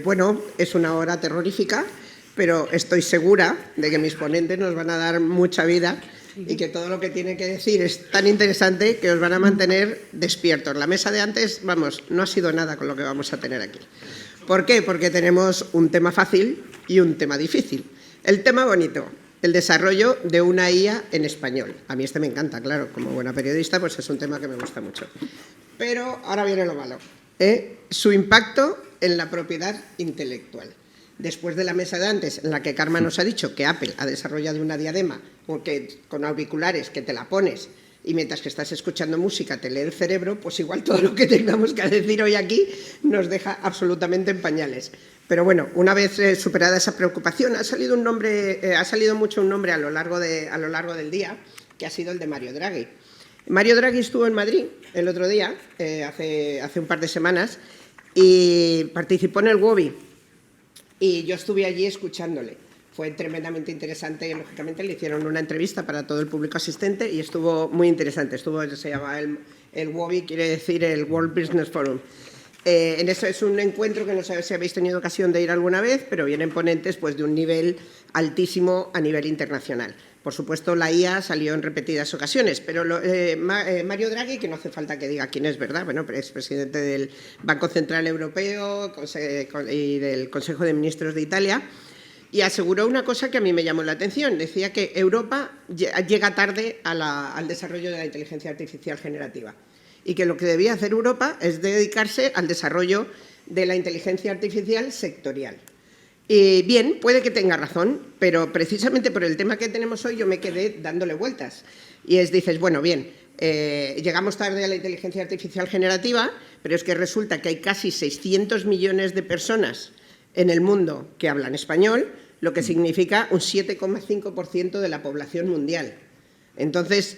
Bueno, es una hora terrorífica, pero estoy segura de que mis ponentes nos van a dar mucha vida y que todo lo que tienen que decir es tan interesante que os van a mantener despiertos. La mesa de antes, vamos, no ha sido nada con lo que vamos a tener aquí. ¿Por qué? Porque tenemos un tema fácil y un tema difícil. El tema bonito, el desarrollo de una IA en español. A mí este me encanta, claro, como buena periodista, pues es un tema que me gusta mucho. Pero ahora viene lo malo, su impacto en la propiedad intelectual. Después de la mesa de antes, en la que Karma nos ha dicho que Apple ha desarrollado una diadema con auriculares que te la pones y mientras que estás escuchando música te lee el cerebro, pues igual todo lo que tengamos que decir hoy aquí nos deja absolutamente en pañales. Pero bueno, una vez superada esa preocupación, ha salido mucho un nombre a lo largo del día, que ha sido el de Mario Draghi. Mario Draghi estuvo en Madrid el otro día, hace un par de semanas, y participó en el WOBI. Y yo estuve allí escuchándole. Fue tremendamente interesante y, lógicamente, le hicieron una entrevista para todo el público asistente y estuvo muy interesante. Se llama el WOBI, quiere decir el World Business Forum. En eso es un encuentro que no sé si habéis tenido ocasión de ir alguna vez, pero vienen ponentes pues, de un nivel altísimo a nivel internacional. Por supuesto, la IA salió en repetidas ocasiones, pero Mario Draghi, que no hace falta que diga quién es, ¿verdad? Bueno, es presidente del Banco Central Europeo y del Consejo de Ministros de Italia, y aseguró una cosa que a mí me llamó la atención. Decía que Europa llega tarde al desarrollo de la inteligencia artificial generativa y que lo que debía hacer Europa es dedicarse al desarrollo de la inteligencia artificial sectorial. Y bien, puede que tenga razón, pero precisamente por el tema que tenemos hoy yo me quedé dándole vueltas. Y dices, bueno, bien, llegamos tarde a la inteligencia artificial generativa, pero es que resulta que hay casi 600 millones de personas en el mundo que hablan español, lo que significa un 7,5% de la población mundial. Entonces,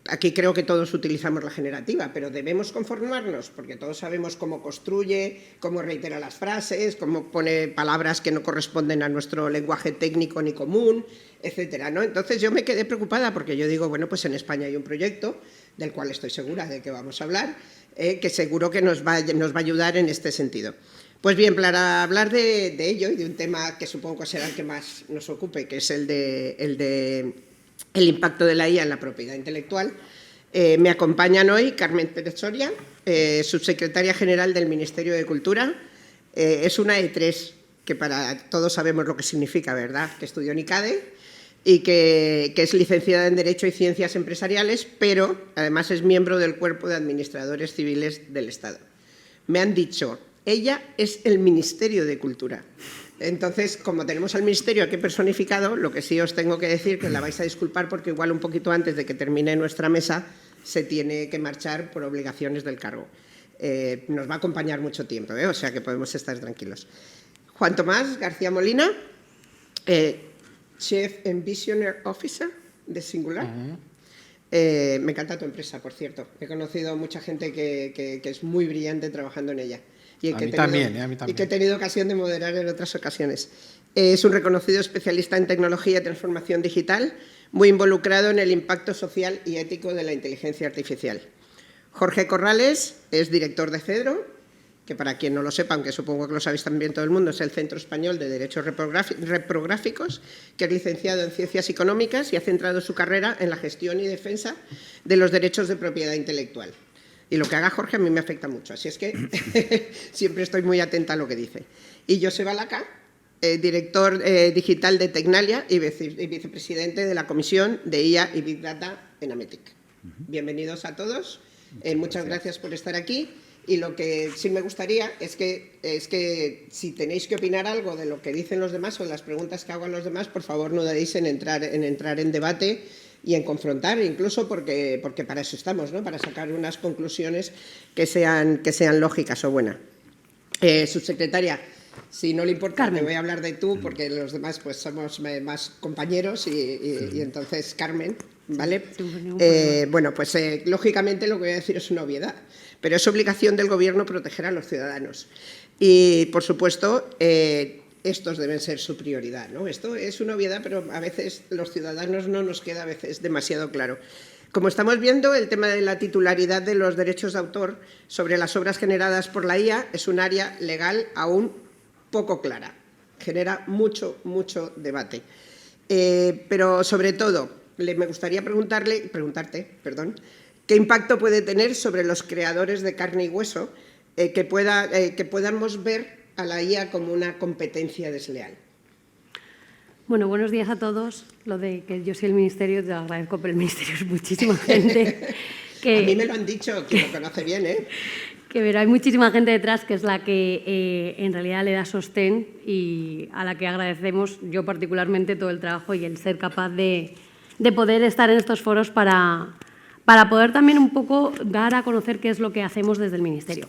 aquí creo que todos utilizamos la generativa, pero debemos conformarnos, porque todos sabemos cómo construye, cómo reitera las frases, cómo pone palabras que no corresponden a nuestro lenguaje técnico ni común, etcétera, ¿no? Entonces yo me quedé preocupada porque yo digo, bueno, pues en España hay un proyecto del cual estoy segura de que vamos a hablar, que seguro que nos va a ayudar en este sentido. Pues bien, para hablar de ello y de un tema que supongo que será el que más nos ocupe, que es el impacto de la IA en la propiedad intelectual, me acompañan hoy Carmen Pérez Soria, subsecretaria general del Ministerio de Cultura. Es una E3, que para todos sabemos lo que significa, ¿verdad? Que estudió en ICADE y que es licenciada en Derecho y Ciencias Empresariales, pero además es miembro del Cuerpo de Administradores Civiles del Estado. Me han dicho, ella es el Ministerio de Cultura. Entonces, como tenemos al Ministerio aquí personificado, lo que sí os tengo que decir, que la vais a disculpar porque igual un poquito antes de que termine nuestra mesa se tiene que marchar por obligaciones del cargo. Nos va a acompañar mucho tiempo, o sea que podemos estar tranquilos. Juan Tomás García Molina, Chief Envisioner Officer de Singular. Me encanta tu empresa, por cierto. He conocido a mucha gente que es muy brillante trabajando en ella. Y que he tenido ocasión de moderar en otras ocasiones. Es un reconocido especialista en tecnología y transformación digital, muy involucrado en el impacto social y ético de la inteligencia artificial. Jorge Corrales es director de CEDRO, que para quien no lo sepa, aunque supongo que lo sabéis también todo el mundo, es el Centro Español de Derechos Reprográficos, que es licenciado en Ciencias Económicas y ha centrado su carrera en la gestión y defensa de los derechos de propiedad intelectual. Y lo que haga Jorge a mí me afecta mucho, así es que siempre estoy muy atenta a lo que dice. Y Joseba Laca, director digital de Tecnalia y vicepresidente de la Comisión de IA y Big Data en Ametic. Bienvenidos a todos, muchas gracias por estar aquí. Y lo que sí me gustaría es que si tenéis que opinar algo de lo que dicen los demás o de las preguntas que hago a los demás, por favor no dudéis en entrar en debate y en confrontar, incluso porque para eso estamos, ¿no? Para sacar unas conclusiones que sean lógicas o buenas. Subsecretaria, si no le importa, Carmen, me voy a hablar de tú, porque los demás pues somos más compañeros y entonces, Carmen, ¿vale? Bueno, pues lógicamente lo que voy a decir es una obviedad, pero es obligación del Gobierno proteger a los ciudadanos. Y, por supuesto, estos deben ser su prioridad, ¿no? Esto es una obviedad, pero a veces los ciudadanos no nos queda a veces demasiado claro. Como estamos viendo, el tema de la titularidad de los derechos de autor sobre las obras generadas por la IA es un área legal aún poco clara, genera mucho debate. Pero sobre todo, me gustaría preguntarte, ¿qué impacto puede tener sobre los creadores de carne y hueso que podamos ver a la IA como una competencia desleal? Bueno, buenos días a todos. Lo de que yo soy el Ministerio, te lo agradezco, pero el Ministerio es muchísima gente. A mí me lo han dicho, quien lo conoce bien, ¿eh? Pero hay muchísima gente detrás que es la que en realidad le da sostén y a la que agradecemos yo particularmente todo el trabajo y el ser capaz de poder estar en estos foros para poder también un poco dar a conocer qué es lo que hacemos desde el Ministerio.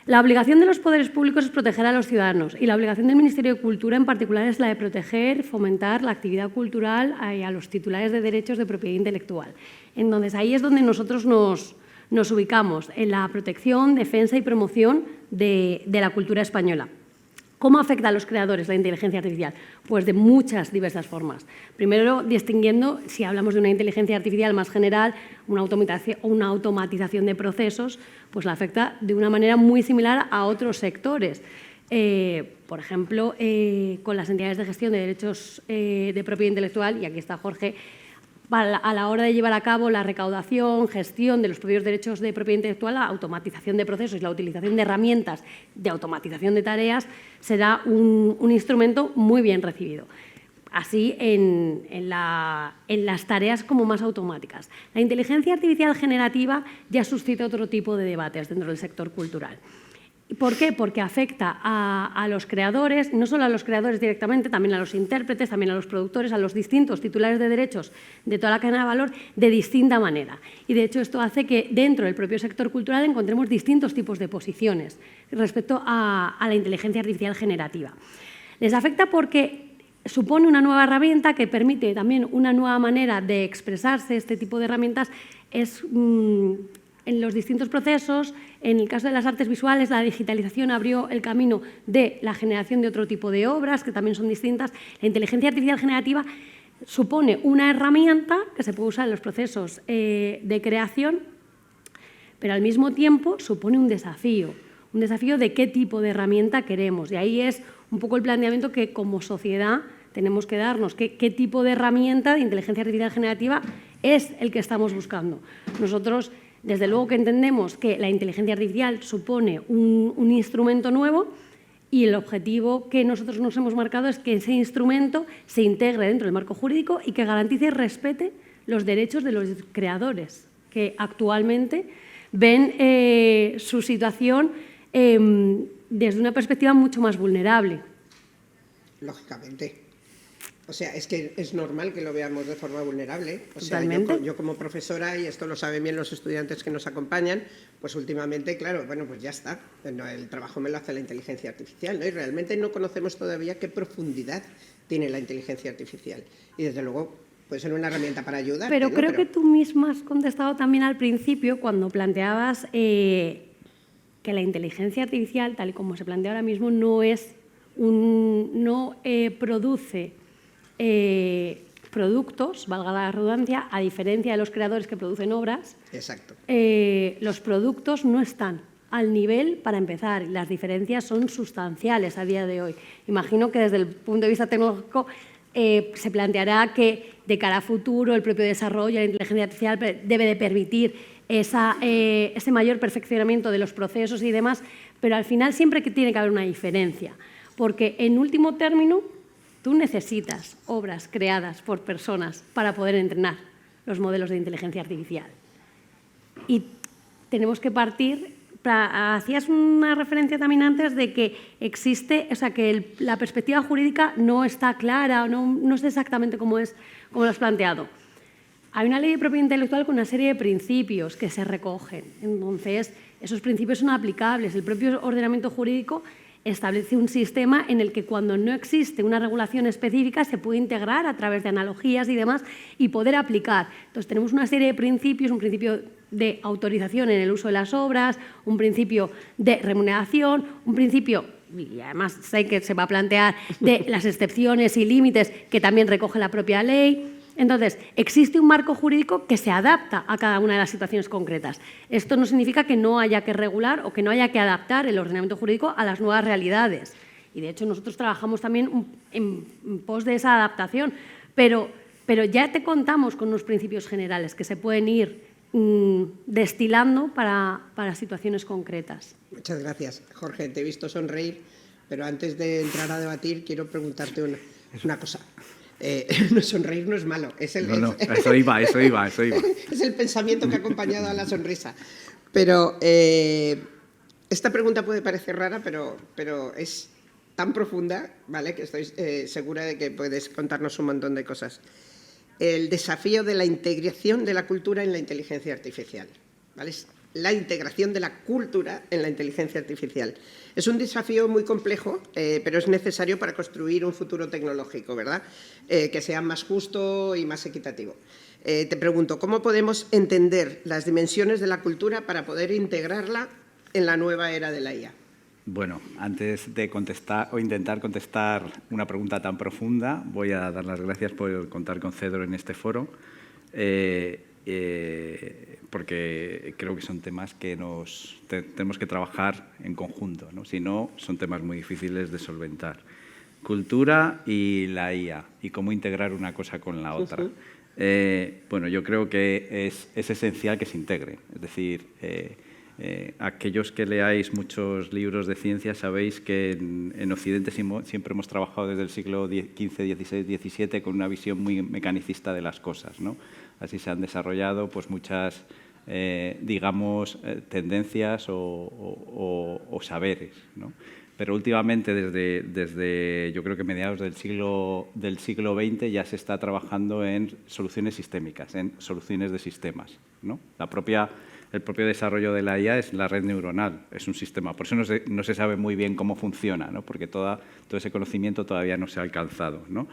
La obligación de los poderes públicos es proteger a los ciudadanos y la obligación del Ministerio de Cultura en particular es la de proteger, fomentar la actividad cultural y a los titulares de derechos de propiedad intelectual. Entonces, ahí es donde nosotros nos ubicamos, en la protección, defensa y promoción de la cultura española. ¿Cómo afecta a los creadores la inteligencia artificial? Pues de muchas diversas formas. Primero, distinguiendo, si hablamos de una inteligencia artificial más general, una automatización de procesos, pues la afecta de una manera muy similar a otros sectores. Por ejemplo, con las entidades de gestión de derechos de propiedad intelectual, y aquí está Jorge, a la hora de llevar a cabo la recaudación, gestión de los propios derechos de propiedad intelectual, la automatización de procesos y la utilización de herramientas de automatización de tareas será un instrumento muy bien recibido. Así en las tareas como más automáticas. La inteligencia artificial generativa ya suscita otro tipo de debates dentro del sector cultural. ¿Por qué? Porque afecta a los creadores, no solo a los creadores directamente, también a los intérpretes, también a los productores, a los distintos titulares de derechos de toda la cadena de valor de distinta manera. Y, de hecho, esto hace que dentro del propio sector cultural encontremos distintos tipos de posiciones respecto a la inteligencia artificial generativa. Les afecta porque supone una nueva herramienta que permite también una nueva manera de expresarse. Este tipo de herramientas es en los distintos procesos. En el caso de las artes visuales, la digitalización abrió el camino de la generación de otro tipo de obras, que también son distintas. La inteligencia artificial generativa supone una herramienta que se puede usar en los procesos de creación, pero al mismo tiempo supone un desafío de qué tipo de herramienta queremos. Y ahí es un poco el planteamiento que como sociedad tenemos que darnos, qué tipo de herramienta de inteligencia artificial generativa es el que estamos buscando. Nosotros, desde luego que entendemos que la inteligencia artificial supone un instrumento nuevo y el objetivo que nosotros nos hemos marcado es que ese instrumento se integre dentro del marco jurídico y que garantice y respete los derechos de los creadores, que actualmente ven su situación desde una perspectiva mucho más vulnerable. Lógicamente. O sea, es que es normal que lo veamos de forma vulnerable. O sea, yo como profesora, y esto lo saben bien los estudiantes que nos acompañan, pues últimamente, claro, bueno, pues ya está. El trabajo me lo hace la inteligencia artificial, ¿no? Y realmente no conocemos todavía qué profundidad tiene la inteligencia artificial. Y desde luego puede ser una herramienta para ayudar. Pero creo que tú misma has contestado también al principio cuando planteabas que la inteligencia artificial, tal y como se plantea ahora mismo, no produce productos, valga la redundancia, a diferencia de los creadores que producen obras. Exacto. Los productos no están al nivel para empezar. Las diferencias son sustanciales a día de hoy. Imagino que desde el punto de vista tecnológico se planteará que de cara a futuro el propio desarrollo de la inteligencia artificial debe de permitir ese mayor perfeccionamiento de los procesos y demás, pero al final siempre que tiene que haber una diferencia, porque en último término tú necesitas obras creadas por personas para poder entrenar los modelos de inteligencia artificial. Y tenemos que partir, hacías una referencia también antes de que existe, o sea, que la perspectiva jurídica no está clara, no sé exactamente cómo lo has planteado. Hay una ley de propiedad intelectual con una serie de principios que se recogen. Entonces, esos principios son aplicables. El propio ordenamiento jurídico establece un sistema en el que cuando no existe una regulación específica se puede integrar a través de analogías y demás y poder aplicar. Entonces tenemos una serie de principios, un principio de autorización en el uso de las obras, un principio de remuneración, un principio, y además sé que se va a plantear, de las excepciones y límites que también recoge la propia ley. Entonces, existe un marco jurídico que se adapta a cada una de las situaciones concretas. Esto no significa que no haya que regular o que no haya que adaptar el ordenamiento jurídico a las nuevas realidades. Y de hecho nosotros trabajamos también en pos de esa adaptación, pero ya te contamos con unos principios generales que se pueden ir destilando para situaciones concretas. Muchas gracias, Jorge. Te he visto sonreír, pero antes de entrar a debatir quiero preguntarte una cosa. Sonreír no es malo, es el, No, eso iba. es el pensamiento que ha acompañado a la sonrisa. Pero esta pregunta puede parecer rara, pero es tan profunda, ¿vale?, que estoy segura de que puedes contarnos un montón de cosas. El desafío de la integración de la cultura en la inteligencia artificial, ¿vale? La integración de la cultura en la inteligencia artificial. Es un desafío muy complejo, pero es necesario para construir un futuro tecnológico, ¿verdad?, que sea más justo y más equitativo. Te pregunto, ¿cómo podemos entender las dimensiones de la cultura para poder integrarla en la nueva era de la IA? Bueno, antes de contestar o intentar contestar una pregunta tan profunda, voy a dar las gracias por contar con Cedro en este foro, porque creo que son temas que tenemos que trabajar en conjunto, ¿no? Si no, son temas muy difíciles de solventar. Cultura y la IA, y cómo integrar una cosa con la otra. Bueno, yo creo que es esencial que se integre. Es decir, aquellos que leáis muchos libros de ciencia sabéis que en Occidente siempre hemos trabajado desde el siglo XV, XVI, XVII con una visión muy mecanicista de las cosas, ¿no? Así se han desarrollado pues, muchas, digamos, tendencias o saberes, ¿no? Pero últimamente, desde yo creo que mediados del siglo XX, ya se está trabajando en soluciones sistémicas, en soluciones de sistemas, ¿no? El propio desarrollo de la IA es la red neuronal, es un sistema. Por eso no se sabe muy bien cómo funciona, ¿no? Porque todo ese conocimiento todavía no se ha alcanzado, ¿no?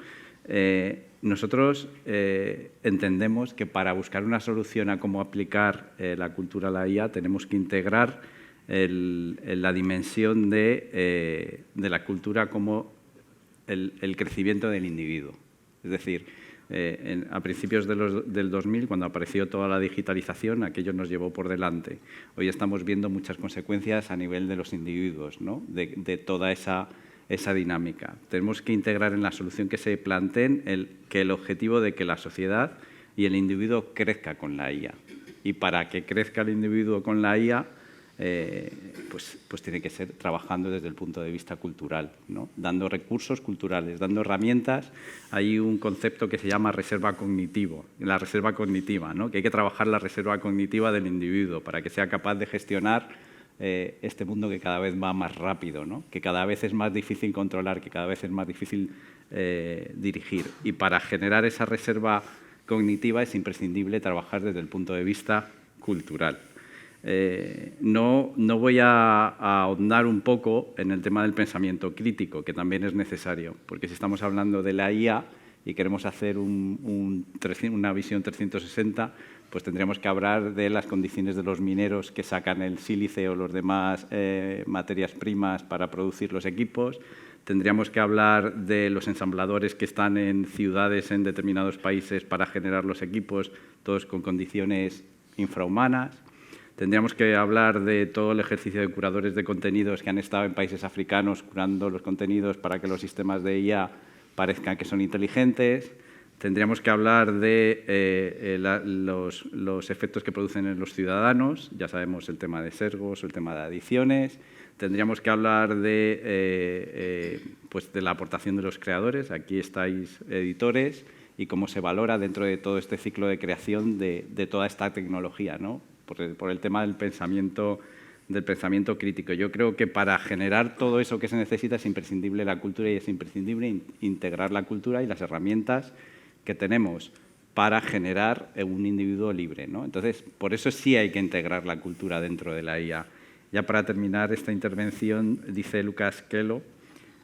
Nosotros entendemos que para buscar una solución a cómo aplicar la cultura a la IA tenemos que integrar la dimensión de la cultura como el crecimiento del individuo. Es decir, a principios del 2000, cuando apareció toda la digitalización, aquello nos llevó por delante. Hoy estamos viendo muchas consecuencias a nivel de los individuos, ¿no? de toda esa dinámica. Tenemos que integrar en la solución que se planteen que el objetivo de que la sociedad y el individuo crezca con la IA. Y para que crezca el individuo con la IA, pues tiene que ser trabajando desde el punto de vista cultural, ¿no? Dando recursos culturales, dando herramientas. Hay un concepto que se llama reserva cognitiva, ¿no? Que hay que trabajar la reserva cognitiva del individuo para que sea capaz de gestionar este mundo que cada vez va más rápido, ¿no? Que cada vez es más difícil controlar, que cada vez es más difícil dirigir. Y para generar esa reserva cognitiva es imprescindible trabajar desde el punto de vista cultural. No voy a ahondar un poco en el tema del pensamiento crítico, que también es necesario, porque si estamos hablando de la IA y queremos hacer una visión 360, pues tendríamos que hablar de las condiciones de los mineros que sacan el sílice o los demás materias primas para producir los equipos. Tendríamos que hablar de los ensambladores que están en ciudades en determinados países para generar los equipos, todos con condiciones infrahumanas. Tendríamos que hablar de todo el ejercicio de curadores de contenidos que han estado en países africanos curando los contenidos para que los sistemas de IA parezcan que son inteligentes. Tendríamos que hablar de los efectos que producen en los ciudadanos. Ya sabemos el tema de sesgos, el tema de adiciones. Tendríamos que hablar pues de la aportación de los creadores. Aquí estáis editores y cómo se valora dentro de todo este ciclo de creación de toda esta tecnología, ¿no? Por el tema del pensamiento crítico. Yo creo que para generar todo eso que se necesita es imprescindible la cultura y es imprescindible integrar la cultura y las herramientas que tenemos para generar un individuo libre, ¿no? Entonces, por eso sí hay que integrar la cultura dentro de la IA. Ya para terminar esta intervención, dice Lucas Kello,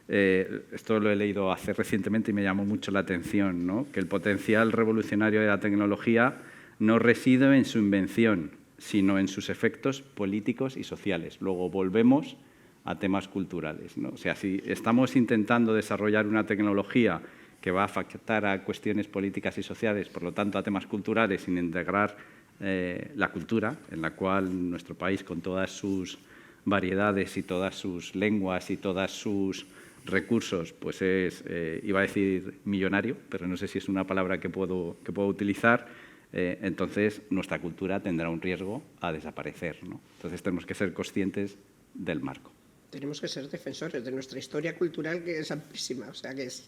esto lo he leído hace recientemente y me llamó mucho la atención, ¿no? Que el potencial revolucionario de la tecnología no reside en su invención, sino en sus efectos políticos y sociales. Luego volvemos a temas culturales, ¿no? O sea, si estamos intentando desarrollar una tecnología que va a afectar a cuestiones políticas y sociales, por lo tanto a temas culturales, sin integrar la cultura, en la cual nuestro país, con todas sus variedades y todas sus lenguas y todas sus recursos, pues iba a decir millonario, pero no sé si es una palabra que puedo utilizar, entonces nuestra cultura tendrá un riesgo a desaparecer, ¿no? Entonces tenemos que ser conscientes del marco. Tenemos que ser defensores de nuestra historia cultural, que es amplísima. O sea, que es...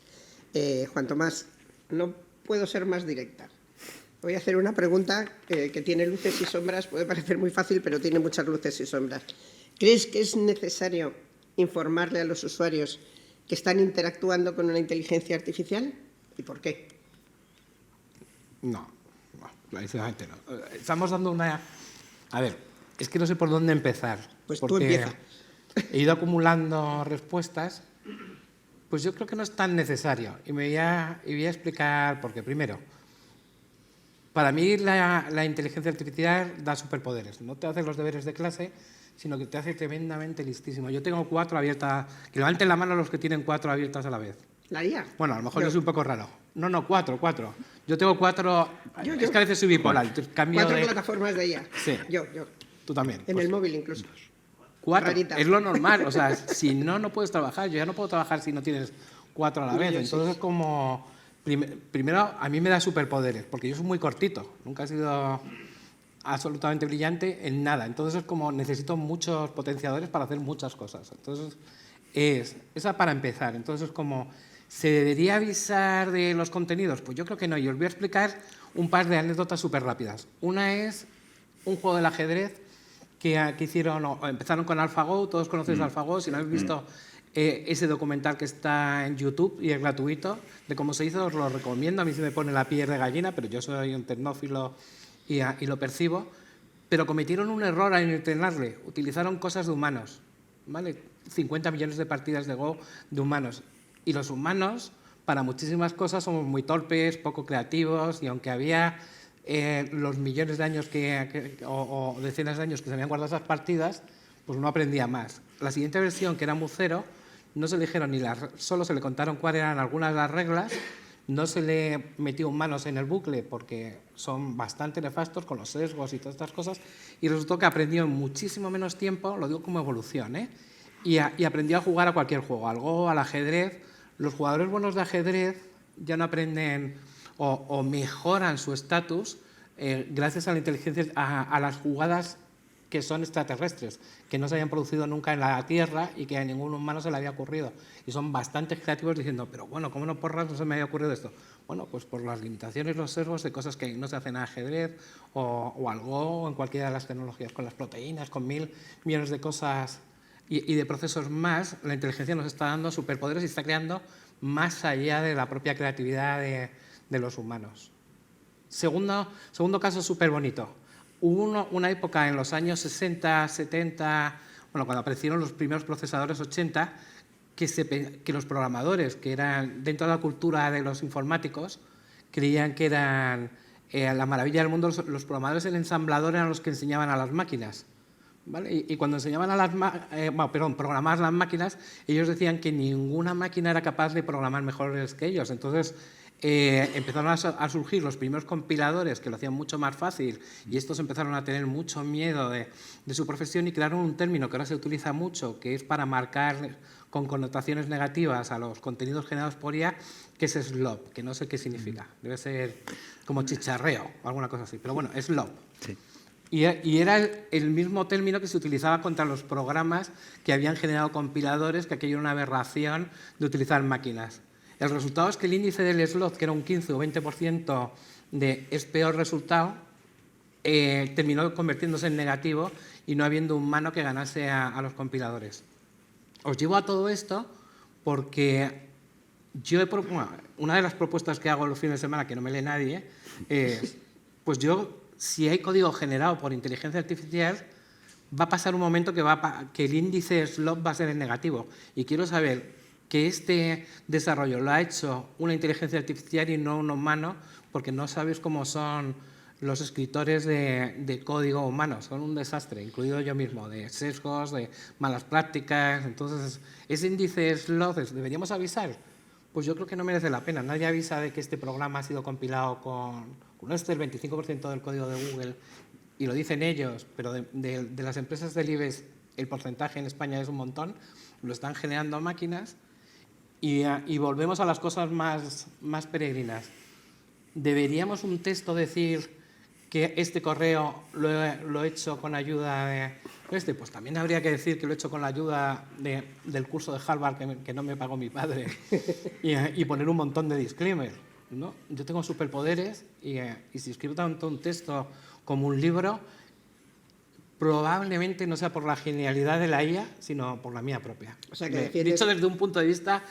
Juan Tomás, no puedo ser más directa. Voy a hacer una pregunta que tiene luces y sombras. Puede parecer muy fácil, pero tiene muchas luces y sombras. ¿Crees que es necesario informarle a los usuarios que están interactuando con una inteligencia artificial? ¿Y por qué? No, clarísimamente no. Estamos dando una... A ver, es que no sé por dónde empezar. Pues tú empieza. He ido acumulando respuestas. Pues yo creo que no es tan necesario. Y voy a explicar por qué. Primero, para mí la inteligencia artificial da superpoderes. No te hace los deberes de clase, sino que te hace tremendamente listísimo. Yo tengo 4 abiertas. Que levanten la mano los que tienen 4 abiertas a la vez. ¿La IA? Bueno, a lo mejor yo soy un poco raro. No, 4. Yo tengo 4... Es que a veces soy bipolar. Cambio 4 de... plataformas de IA. Sí. Yo. Tú también. En el móvil incluso. 4. Rarita. Es lo normal. O sea, si no puedes trabajar. Yo ya no puedo trabajar si no tienes 4 a la vez. Entonces es como... Primero, a mí me da superpoderes, porque yo soy muy cortito. Nunca he sido absolutamente brillante en nada. Entonces es como necesito muchos potenciadores para hacer muchas cosas. Entonces, esa para empezar. Entonces es como... ¿Se debería avisar de los contenidos? Pues yo creo que no. Y os voy a explicar un par de anécdotas súper rápidas. Una es un juego del ajedrez que hicieron, empezaron con AlphaGo. Todos conocéis AlphaGo. Si no habéis visto ese documental que está en YouTube y es gratuito, de cómo se hizo, os lo recomiendo. A mí se me pone la piel de gallina, pero yo soy un tecnófilo y lo percibo. Pero cometieron un error al entrenarle. Utilizaron cosas de humanos, ¿vale? 50 millones de partidas de Go de humanos. Y los humanos, para muchísimas cosas, somos muy torpes, poco creativos, y aunque había los millones de años o decenas de años que se habían guardado esas partidas, pues no aprendía más. La siguiente versión, que era Mucero, no se le dijeron solo se le contaron cuáles eran algunas de las reglas, no se le metió humanos en el bucle porque son bastante nefastos con los sesgos y todas estas cosas, y resultó que aprendió en muchísimo menos tiempo, lo digo como evolución, y aprendió a jugar a cualquier juego, al Go, al ajedrez. Los jugadores buenos de ajedrez ya no aprenden o mejoran su estatus gracias a la inteligencia, a las jugadas que son extraterrestres, que no se habían producido nunca en la Tierra y que a ningún humano se le había ocurrido. Y son bastante creativos diciendo, pero bueno, ¿cómo no porras no se me había ocurrido esto? Bueno, pues por las limitaciones, los sesgos de cosas que no se hacen en ajedrez o al Go o en cualquiera de las tecnologías, con las proteínas, con 1000 millones de cosas y de procesos más, la inteligencia nos está dando superpoderes y está creando más allá de la propia creatividad de los humanos. Segundo caso súper bonito. Hubo una época en los años 60, 70, bueno, cuando aparecieron los primeros procesadores 80, que los programadores, que eran dentro de la cultura de los informáticos, creían que eran la maravilla del mundo. Los programadores del ensamblador eran los que enseñaban a las máquinas. ¿Vale? Y cuando enseñaban a programar las máquinas, ellos decían que ninguna máquina era capaz de programar mejores que ellos. Entonces empezaron a surgir los primeros compiladores que lo hacían mucho más fácil, y estos empezaron a tener mucho miedo de su profesión y crearon un término que ahora se utiliza mucho, que es para marcar con connotaciones negativas a los contenidos generados por IA, que es SLOP, que no sé qué significa. Debe ser como chicharreo o alguna cosa así, pero bueno, SLOP. Sí. Y era el mismo término que se utilizaba contra los programas que habían generado compiladores, que aquello era una aberración de utilizar máquinas. El resultado es que el índice del slot, que era un 15 o 20% es peor resultado, terminó convirtiéndose en negativo y no habiendo un humano que ganase a los compiladores. Os llevo a todo esto porque una de las propuestas que hago los fines de semana, que no me lee nadie, es, pues si hay código generado por inteligencia artificial, va a pasar un momento que el índice slop va a ser en negativo. Y quiero saber que este desarrollo lo ha hecho una inteligencia artificial y no un humano, porque no sabes cómo son los escritores de código humanos. Son un desastre, incluido yo mismo, de sesgos, de malas prácticas. Entonces, ese índice slop, ¿deberíamos avisar? Pues yo creo que no merece la pena. Nadie avisa de que este programa ha sido compilado con este, el 25% del código de Google, y lo dicen ellos, pero de las empresas del IBEX el porcentaje en España es un montón, lo están generando máquinas, Y volvemos a las cosas más peregrinas. ¿Deberíamos un texto decir que este correo lo he hecho con ayuda de este? Pues también habría que decir que lo he hecho con la ayuda del curso de Harvard que no me pagó mi padre y poner un montón de disclaimers, ¿no? Yo tengo superpoderes y si escribo tanto un texto como un libro, probablemente no sea por la genialidad de la IA, sino por la mía propia. O sea, que defiendes... Dicho desde un punto de vista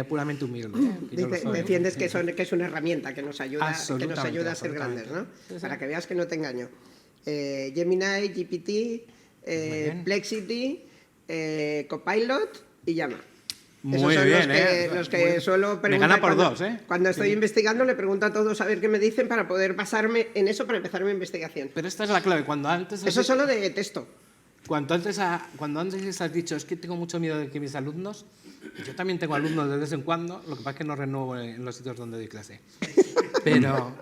puramente humilde. Defiendes que es una herramienta que nos ayuda a ser grandes, ¿no? Sí, sí. Para que veas que no te engaño. Gemini, GPT, Plexity, Copilot y Llama. Muy Esos son bien, los que suelo preguntar. Me gana por dos, ¿eh? Cuando estoy investigando le pregunto a todos a ver qué me dicen para poder basarme en eso para empezar mi investigación. Pero esta es la clave. Eso solo de texto. Cuando antes has dicho, es que tengo mucho miedo de que mis alumnos... Yo también tengo alumnos de vez en cuando, lo que pasa es que no renuevo en los sitios donde doy clase. Pero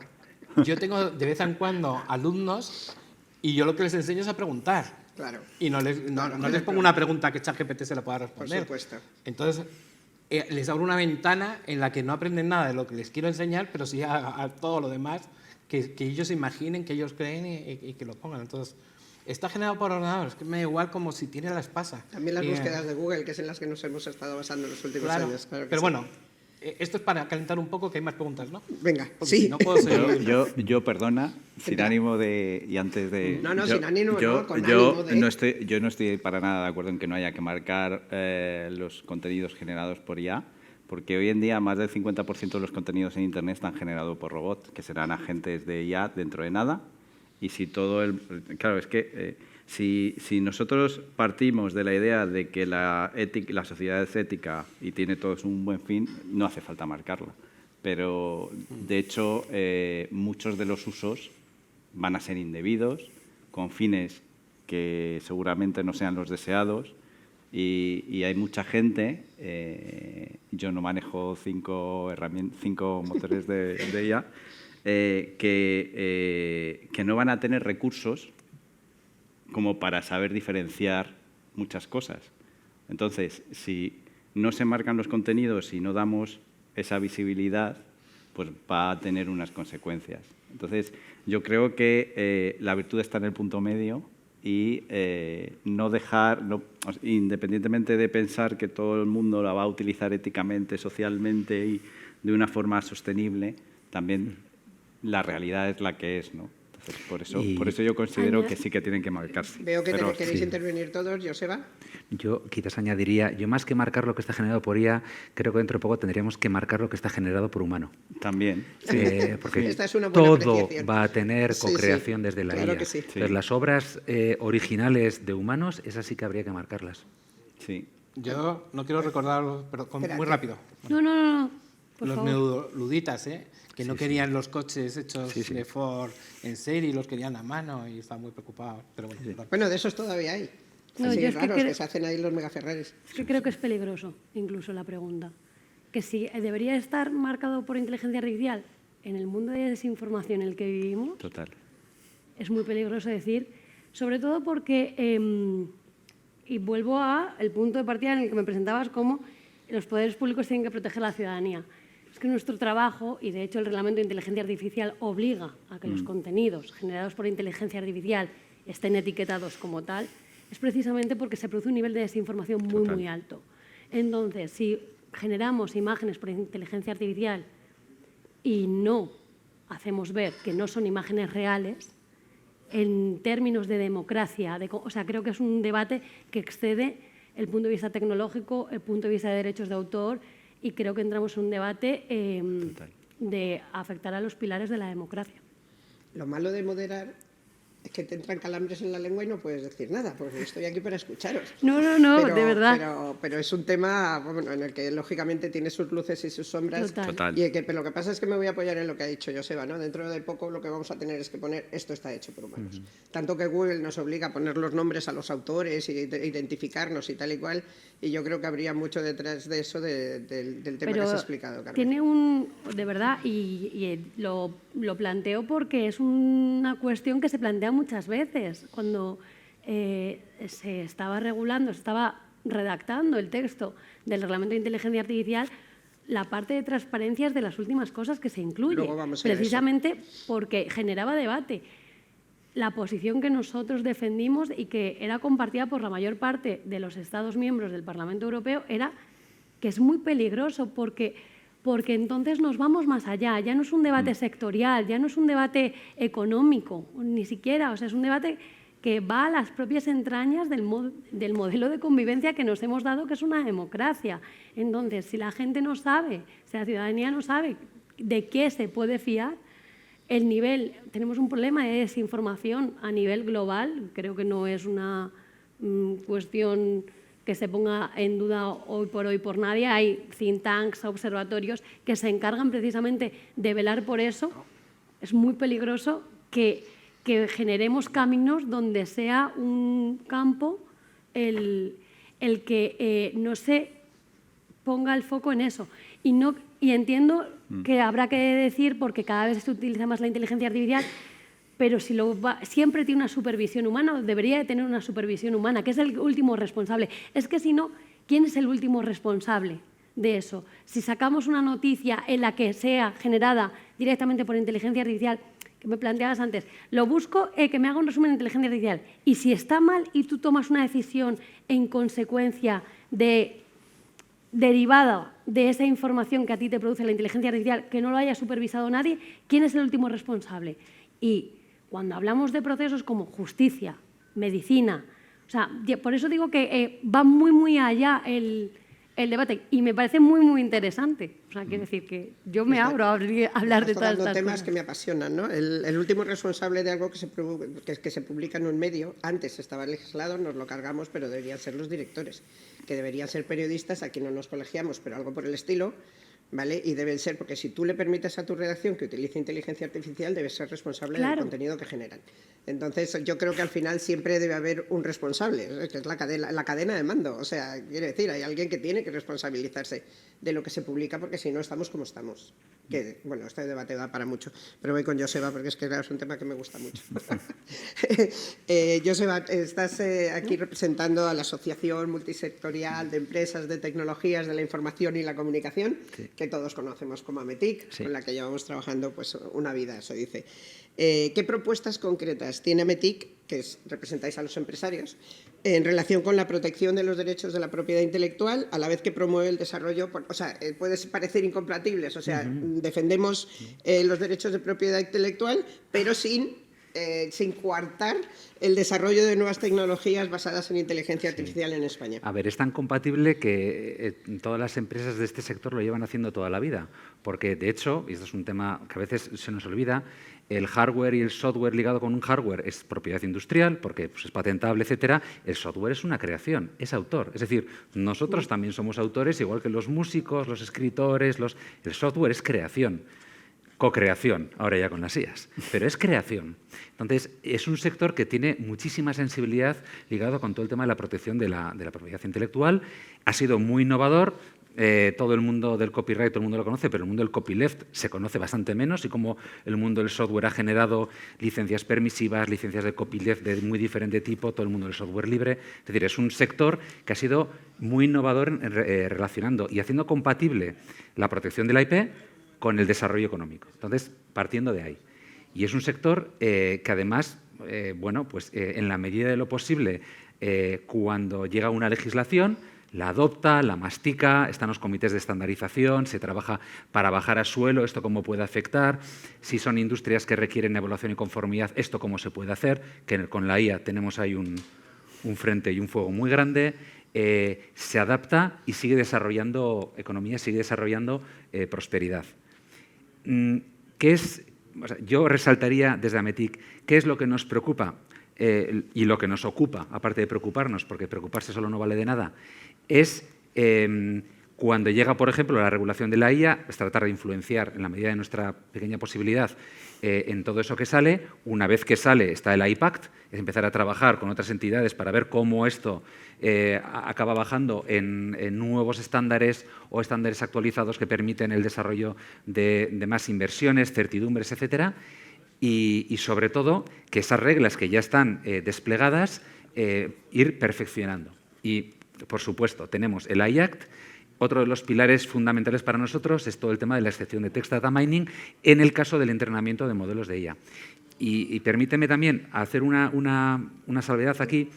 yo tengo de vez en cuando alumnos y yo lo que les enseño es a preguntar. Claro. Y no les pongo una pregunta que ChatGPT se la pueda responder. Por supuesto. Entonces, les abro una ventana en la que no aprenden nada de lo que les quiero enseñar, pero sí a todo lo demás que ellos imaginen, que ellos creen y que lo pongan. Entonces, está generado por ordenador, es que me da igual como si tiene las pasa. También las búsquedas de Google, que es en las que nos hemos estado basando en los últimos años. Claro que pero sí. bueno, esto es para calentar un poco, que hay más preguntas, ¿no? Venga, Porque sí. si no puedo seguir. Yo, perdona, sin ánimo de... Y antes de... No, sin ánimo, no, con ánimo de... Yo no estoy para nada de acuerdo en que no haya que marcar los contenidos generados por IA, porque hoy en día más del 50% de los contenidos en Internet están generados por robots, que serán agentes de IA dentro de nada. Y si todo el... Claro, es que si nosotros partimos de la idea de que la sociedad es ética y tiene todos un buen fin, no hace falta marcarla. Pero, de hecho, muchos de los usos van a ser indebidos, con fines que seguramente no sean los deseados, y hay mucha gente, yo no manejo 5 motores de IA, que no van a tener recursos como para saber diferenciar muchas cosas. Entonces, si no se marcan los contenidos y no damos esa visibilidad, pues va a tener unas consecuencias. Entonces, yo creo que la virtud está en el punto medio y no dejar, independientemente de pensar que todo el mundo la va a utilizar éticamente, socialmente y de una forma sostenible, también la realidad es la que es, ¿no? Entonces, por eso yo considero que sí que tienen que marcarse. Veo que queréis intervenir todos, Joseba. Yo quizás añadiría, yo más que marcar lo que está generado por IA, creo que dentro de poco tendríamos que marcar lo que está generado por humano. También. Porque Esta es una buena todo apreciación. va a tener co-creación desde la claro IA. que sí. Entonces, las obras originales de humanos, esas sí que habría que marcarlas. Sí. Yo no quiero recordarlo, pero muy rápido. No. Por Los favor. neoluditas, que no querían los coches hechos de Ford en serie, los querían a mano y estaban muy preocupados. Pero bueno, Bueno, de esos todavía hay. No, Así yo es que raros que se hacen ahí los megaferraris. Es que creo que es peligroso, incluso la pregunta. Que si debería estar marcado por inteligencia artificial en el mundo de desinformación en el que vivimos, Total. es muy peligroso decir, sobre todo porque, y vuelvo al punto de partida en el que me presentabas, como los poderes públicos tienen que proteger a la ciudadanía. Es que nuestro trabajo, y de hecho el reglamento de inteligencia artificial obliga a que los contenidos generados por inteligencia artificial estén etiquetados como tal, es precisamente porque se produce un nivel de desinformación muy alto. Entonces, si generamos imágenes por inteligencia artificial y no hacemos ver que no son imágenes reales, en términos de democracia, creo que es un debate que excede el punto de vista tecnológico, el punto de vista de derechos de autor, y creo que entramos en un debate de afectar a los pilares de la democracia. Lo malo de moderar es que te entran calambres en la lengua y no puedes decir nada, porque estoy aquí para escucharos. No, de verdad. Pero es un tema en el que lógicamente tiene sus luces y sus sombras. Total. Y lo que pasa es que me voy a apoyar en lo que ha dicho Joseba, ¿no? Dentro de poco lo que vamos a tener es que poner esto está hecho por humanos. Tanto que Google nos obliga a poner los nombres a los autores y identificarnos y tal y cual, y yo creo que habría mucho detrás de eso del tema que has explicado, Carmen. Tiene de verdad, y lo planteo porque es una cuestión que se plantea muchas veces. Cuando se estaba regulando, se estaba redactando el texto del Reglamento de Inteligencia Artificial, la parte de transparencia es de las últimas cosas que se incluye, Luego vamos a ir a eso. precisamente porque generaba debate. La posición que nosotros defendimos y que era compartida por la mayor parte de los Estados miembros del Parlamento Europeo era que es muy peligroso porque entonces nos vamos más allá. Ya no es un debate sectorial, ya no es un debate económico, ni siquiera. O sea, es un debate que va a las propias entrañas del modelo de convivencia que nos hemos dado, que es una democracia. Entonces, si la gente no sabe, si la ciudadanía no sabe de qué se puede fiar, tenemos un problema de desinformación a nivel global. Creo que no es una cuestión que se ponga en duda hoy por nadie. Hay think tanks, observatorios que se encargan precisamente de velar por eso. Es muy peligroso que generemos caminos donde sea un campo el que no se ponga el foco en eso. Y entiendo que habrá que decir, porque cada vez se utiliza más la inteligencia artificial, pero siempre tiene una supervisión humana, o debería de tener una supervisión humana, que es el último responsable. Es que si no, ¿quién es el último responsable de eso? Si sacamos una noticia en la que sea generada directamente por inteligencia artificial, que me planteabas antes, lo busco, que me haga un resumen de inteligencia artificial. Y si está mal y tú tomas una decisión en consecuencia derivada de esa información que a ti te produce la inteligencia artificial, que no lo haya supervisado nadie, ¿quién es el último responsable? Y cuando hablamos de procesos como justicia, medicina, o sea, por eso digo que va muy, muy allá el debate y me parece muy, muy interesante. O sea, quiero decir que yo me abro a hablar de todas estas temas cosas. que me apasionan, ¿no? El último responsable de algo que se publica en un medio, antes estaba legislado, nos lo cargamos, pero deberían ser los directores, que deberían ser periodistas, aquí no nos colegiamos, pero algo por el estilo, ¿vale? Y deben ser, porque si tú le permites a tu redacción que utilice inteligencia artificial, debes ser responsable del contenido que generan. Entonces, yo creo que al final siempre debe haber un responsable, que es la cadena de mando. O sea, quiere decir, hay alguien que tiene que responsabilizarse de lo que se publica, porque si no, estamos como estamos. Que, bueno, este debate da para mucho, pero voy con Joseba, porque es que claro, es un tema que me gusta mucho. Joseba, estás aquí representando a la Asociación Multisectorial de Empresas de Tecnologías de la Información y la Comunicación, que todos conocemos como AMETIC, con la que llevamos trabajando pues una vida, se dice. ¿Qué propuestas concretas tiene AMETIC, que representáis a los empresarios, en relación con la protección de los derechos de la propiedad intelectual, a la vez que promueve el desarrollo? O sea, puede parecer incompatibles, o sea, defendemos los derechos de propiedad intelectual, pero sin coartar el desarrollo de nuevas tecnologías basadas en inteligencia artificial en España. A ver, es tan compatible que todas las empresas de este sector lo llevan haciendo toda la vida, porque de hecho, y esto es un tema que a veces se nos olvida, el hardware y el software ligado con un hardware es propiedad industrial, porque pues, es patentable, etcétera. El software es una creación, es autor. Es decir, nosotros también somos autores, igual que los músicos, los escritores, el software es creación. Co-creación, ahora ya con las IAs, pero es creación. Entonces, es un sector que tiene muchísima sensibilidad ligado con todo el tema de la protección de la propiedad intelectual. Ha sido muy innovador. Todo el mundo del copyright, todo el mundo lo conoce, pero el mundo del copyleft se conoce bastante menos, y como el mundo del software ha generado licencias permisivas, licencias de copyleft de muy diferente tipo, todo el mundo del software libre. Es decir, es un sector que ha sido muy innovador relacionando y haciendo compatible la protección de la IP con el desarrollo económico. Entonces, partiendo de ahí. Y es un sector que además, bueno, pues en la medida de lo posible, cuando llega una legislación, la adopta, la mastica, están los comités de estandarización, se trabaja para bajar a suelo esto cómo puede afectar, si son industrias que requieren evaluación y conformidad, esto cómo se puede hacer, que con la IA tenemos ahí un frente y un fuego muy grande. Se adapta y sigue desarrollando economía, sigue desarrollando prosperidad. Yo resaltaría desde AMETIC, ¿qué es lo que nos preocupa y lo que nos ocupa, aparte de preocuparnos, porque preocuparse solo no vale de nada? Es cuando llega, por ejemplo, la regulación de la IA, es tratar de influenciar en la medida de nuestra pequeña posibilidad en todo eso que sale. Una vez que sale está el iPact, es empezar a trabajar con otras entidades para ver cómo esto acaba bajando en nuevos estándares o estándares actualizados que permiten el desarrollo de más inversiones, certidumbres, etcétera. Y sobre todo, que esas reglas que ya están desplegadas, ir perfeccionando. Y por supuesto, tenemos el AI Act. Otro de los pilares fundamentales para nosotros es todo el tema de la excepción de Text Data Mining en el caso del entrenamiento de modelos de IA. Y permíteme también hacer una salvedad aquí.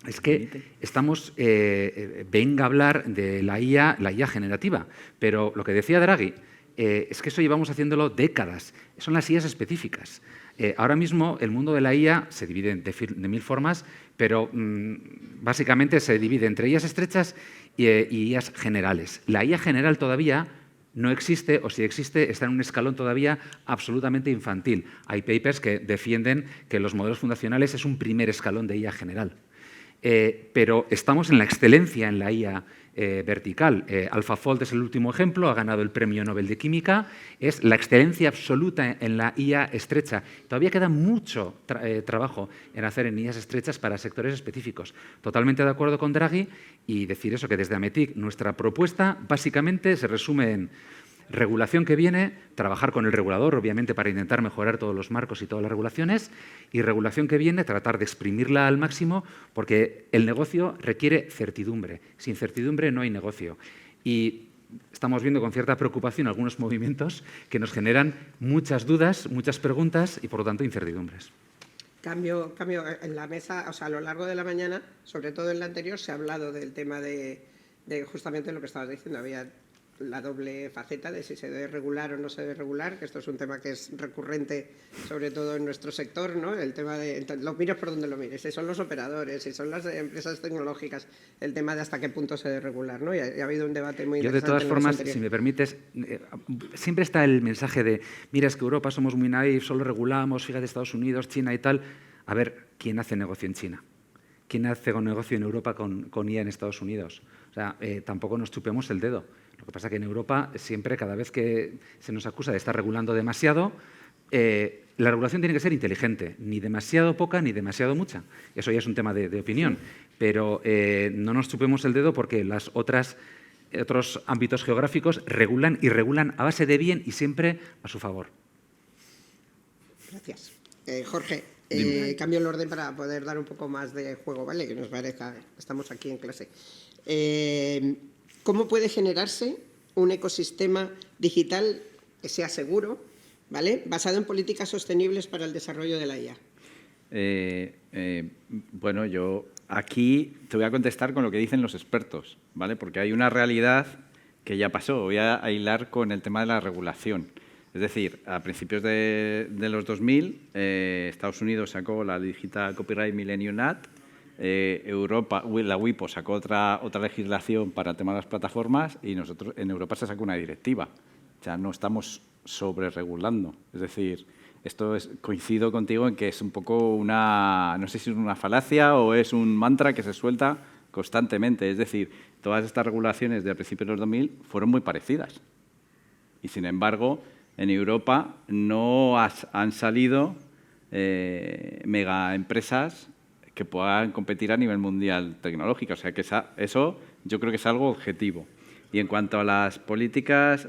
Es que estamos, venga a hablar de la IA generativa, pero lo que decía Draghi, es que eso llevamos haciéndolo décadas. Son las IAs específicas. Ahora mismo el mundo de la IA se divide de mil formas, pero básicamente se divide entre IAs estrechas y IAs generales. La IA general todavía no existe, o si existe, está en un escalón todavía absolutamente infantil. Hay papers que defienden que los modelos fundacionales es un primer escalón de IA general. Pero estamos en la excelencia en la IA vertical. AlphaFold es el último ejemplo, ha ganado el Premio Nobel de Química, es la excelencia absoluta en la IA estrecha. Todavía queda mucho trabajo en hacer en IAs estrechas para sectores específicos. Totalmente de acuerdo con Draghi y decir eso, que desde Ametic nuestra propuesta básicamente se resume en regulación que viene, trabajar con el regulador, obviamente, para intentar mejorar todos los marcos y todas las regulaciones, y regulación que viene, tratar de exprimirla al máximo, porque el negocio requiere certidumbre. Sin certidumbre no hay negocio. Y estamos viendo con cierta preocupación algunos movimientos que nos generan muchas dudas, muchas preguntas y, por lo tanto, incertidumbres. Cambio en la mesa, o sea, a lo largo de la mañana, sobre todo en la anterior, se ha hablado del tema de justamente lo que estabas diciendo, había la doble faceta de si se debe regular o no se debe regular, que esto es un tema que es recurrente, sobre todo en nuestro sector, ¿no? El tema de, lo mires por donde lo mires, si son los operadores, si son las empresas tecnológicas, el tema de hasta qué punto se debe regular, ¿no? Y ha habido un debate muy interesante. Yo, de todas formas, si me permites, siempre está el mensaje de, mira, es que Europa somos muy naif, solo regulamos, fíjate, Estados Unidos, China y tal. A ver, ¿quién hace negocio en China? ¿Quién hace negocio en Europa con IA en Estados Unidos? O sea, tampoco nos chupemos el dedo. Lo que pasa es que en Europa siempre, cada vez que se nos acusa de estar regulando demasiado, la regulación tiene que ser inteligente, ni demasiado poca ni demasiado mucha. Eso ya es un tema de opinión, pero no nos chupemos el dedo porque las otros ámbitos geográficos regulan y regulan a base de bien y siempre a su favor. Gracias. Jorge, cambio el orden para poder dar un poco más de juego, ¿vale? Que nos parezca, estamos aquí en clase. ¿Cómo puede generarse un ecosistema digital que sea seguro, ¿vale?, basado en políticas sostenibles para el desarrollo de la IA? Bueno, yo aquí te voy a contestar con lo que dicen los expertos, ¿vale? Porque hay una realidad que ya pasó. Voy a hilar con el tema de la regulación. Es decir, a principios de los 2000, Estados Unidos sacó la Digital Copyright Millennium Act, Europa, la WIPO sacó otra legislación para el tema de las plataformas y nosotros en Europa se sacó una directiva. O sea, no estamos sobreregulando. Es decir, esto coincido contigo en que es un poco una, no sé si es una falacia o es un mantra que se suelta constantemente. Es decir, todas estas regulaciones de principios de los 2000 fueron muy parecidas. Y, sin embargo, en Europa no han salido mega empresas que puedan competir a nivel mundial tecnológico. O sea, que eso yo creo que es algo objetivo. Y en cuanto a las políticas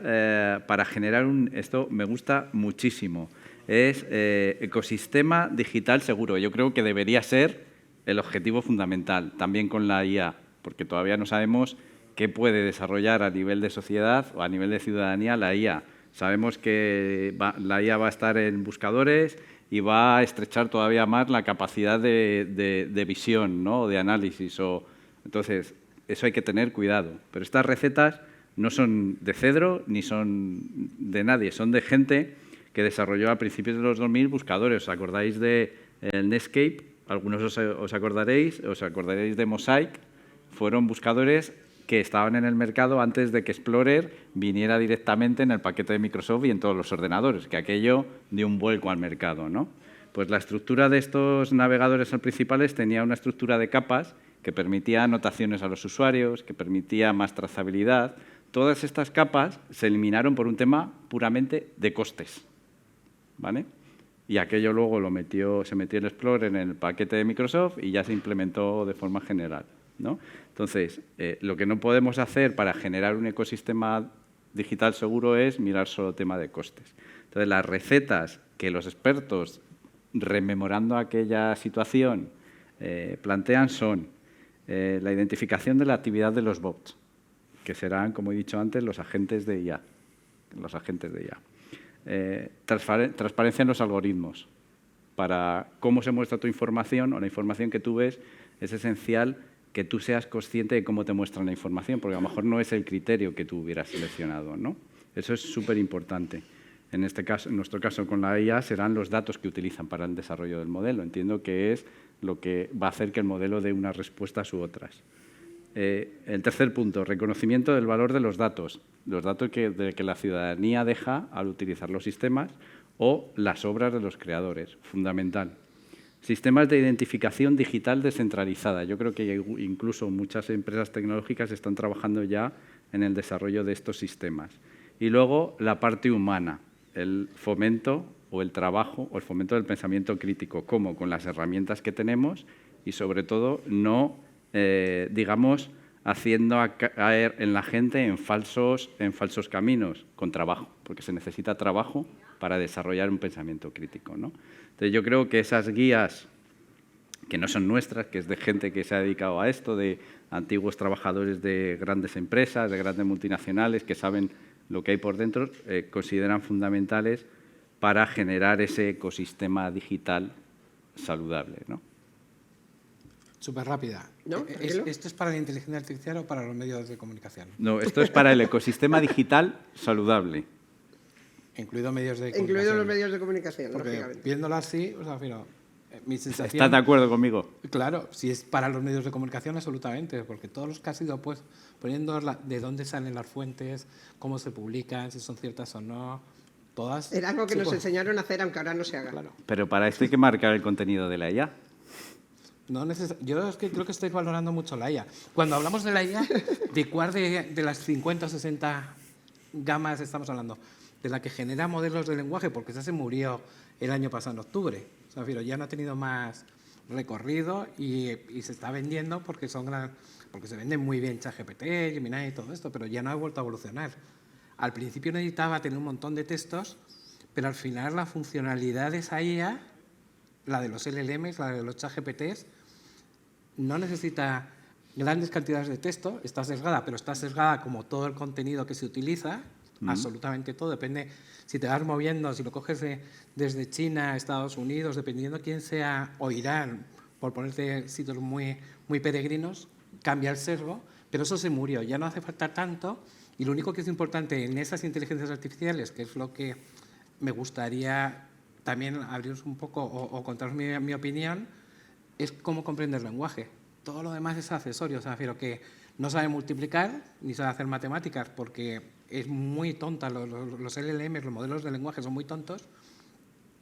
para generar esto me gusta muchísimo, es ecosistema digital seguro. Yo creo que debería ser el objetivo fundamental, también con la IA, porque todavía no sabemos qué puede desarrollar a nivel de sociedad o a nivel de ciudadanía la IA. Sabemos que la IA va a estar en buscadores y va a estrechar todavía más la capacidad de visión, ¿no?, de análisis. Entonces, eso hay que tener cuidado. Pero estas recetas no son de Cedro ni son de nadie, son de gente que desarrolló a principios de los 2000 buscadores. ¿Os acordáis del Netscape? Algunos os acordaréis de Mosaic. Fueron buscadores que estaban en el mercado antes de que Explorer viniera directamente en el paquete de Microsoft y en todos los ordenadores, que aquello dio un vuelco al mercado, ¿no? Pues la estructura de estos navegadores principales tenía una estructura de capas que permitía anotaciones a los usuarios, que permitía más trazabilidad. Todas estas capas se eliminaron por un tema puramente de costes, ¿vale? Y aquello luego se metió el Explorer en el paquete de Microsoft y ya se implementó de forma general, ¿no? Entonces, lo que no podemos hacer para generar un ecosistema digital seguro es mirar solo tema de costes. Entonces, las recetas que los expertos, rememorando aquella situación, plantean son La identificación de la actividad de los bots, que serán, como he dicho antes, los agentes de IA. Transparencia en los algoritmos. Para cómo se muestra tu información o la información que tú ves, es esencial que tú seas consciente de cómo te muestran la información, porque a lo mejor no es el criterio que tú hubieras seleccionado, ¿no? Eso es súper importante. En nuestro caso con la IA serán los datos que utilizan para el desarrollo del modelo. Entiendo que es lo que va a hacer que el modelo dé unas respuestas u otras. El tercer punto, reconocimiento del valor de los datos que la ciudadanía deja al utilizar los sistemas o las obras de los creadores, fundamental. Sistemas de identificación digital descentralizada. Yo creo que incluso muchas empresas tecnológicas están trabajando ya en el desarrollo de estos sistemas. Y luego la parte humana, el fomento o el trabajo o el fomento del pensamiento crítico, como con las herramientas que tenemos y sobre todo no, digamos, haciendo caer en la gente en falsos caminos, con trabajo, porque se necesita trabajo para desarrollar un pensamiento crítico, ¿no? Entonces yo creo que esas guías, que no son nuestras, que es de gente que se ha dedicado a esto, de antiguos trabajadores de grandes empresas, de grandes multinacionales, que saben lo que hay por dentro, consideran fundamentales para generar ese ecosistema digital saludable, ¿no? Súper rápida. ¿No? ¿Esto es para la inteligencia artificial o para los medios de comunicación? No, esto es para el ecosistema digital saludable. Incluido medios de comunicación. Incluidos los medios de comunicación, Porque lógicamente. viéndolo así, o sea, pero, mi sensación... ¿Estás de acuerdo conmigo? Claro, si es para los medios de comunicación, absolutamente, porque todos los que has ido pues, poniendo de dónde salen las fuentes, cómo se publican, si son ciertas o no, todas... Era algo que sí, nos pues, enseñaron a hacer, aunque ahora no se haga. Claro. Pero para esto hay que marcar el contenido de la IA. No yo es que creo que estoy valorando mucho la IA. Cuando hablamos de la IA, ¿de cuál de las 50 o 60 gamas estamos hablando? De la que genera modelos de lenguaje, porque esa se murió el año pasado en octubre. O sea, pero ya no ha tenido más recorrido y se está vendiendo porque porque se venden muy bien ChatGPT, Gemini y todo esto, pero ya no ha vuelto a evolucionar. Al principio necesitaba tener un montón de textos, pero al final la funcionalidad de esa IA, la de los LLMs, la de los ChatGPTs, no necesita grandes cantidades de texto, está sesgada, pero está sesgada como todo el contenido que se utiliza, absolutamente todo, depende si te vas moviendo, si lo coges desde China, Estados Unidos, dependiendo quién sea, o Irán, por ponerte sitios muy, muy peregrinos, cambia el sesgo, pero eso se murió, ya no hace falta tanto, y lo único que es importante en esas inteligencias artificiales, que es lo que me gustaría también abriros un poco o contaros mi opinión, es cómo comprender el lenguaje. Todo lo demás es accesorio, o sea, refiero que no sabe multiplicar ni sabe hacer matemáticas porque es muy tonta, los LLM, los modelos de lenguaje son muy tontos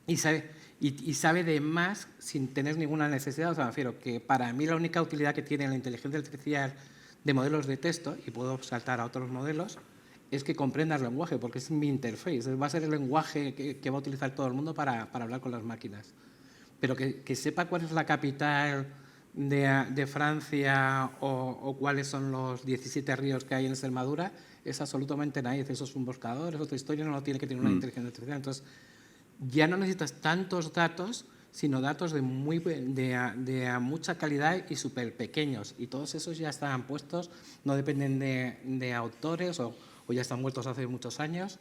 y sabe de más sin tener ninguna necesidad. O sea, refiero que para mí la única utilidad que tiene la inteligencia artificial de modelos de texto, y puedo saltar a otros modelos, es que comprendas el lenguaje, porque es mi interface, va a ser el lenguaje que va a utilizar todo el mundo para hablar con las máquinas. Pero que sepa cuál es la capital de Francia o cuáles son los 17 ríos que hay en Extremadura, es absolutamente nadie. Eso es un buscador, es otra historia, no lo tiene que tener una inteligencia artificial. Entonces, ya no necesitas tantos datos, sino datos de mucha calidad y súper pequeños. Y todos esos ya están puestos, no dependen de autores o ya están muertos hace muchos años.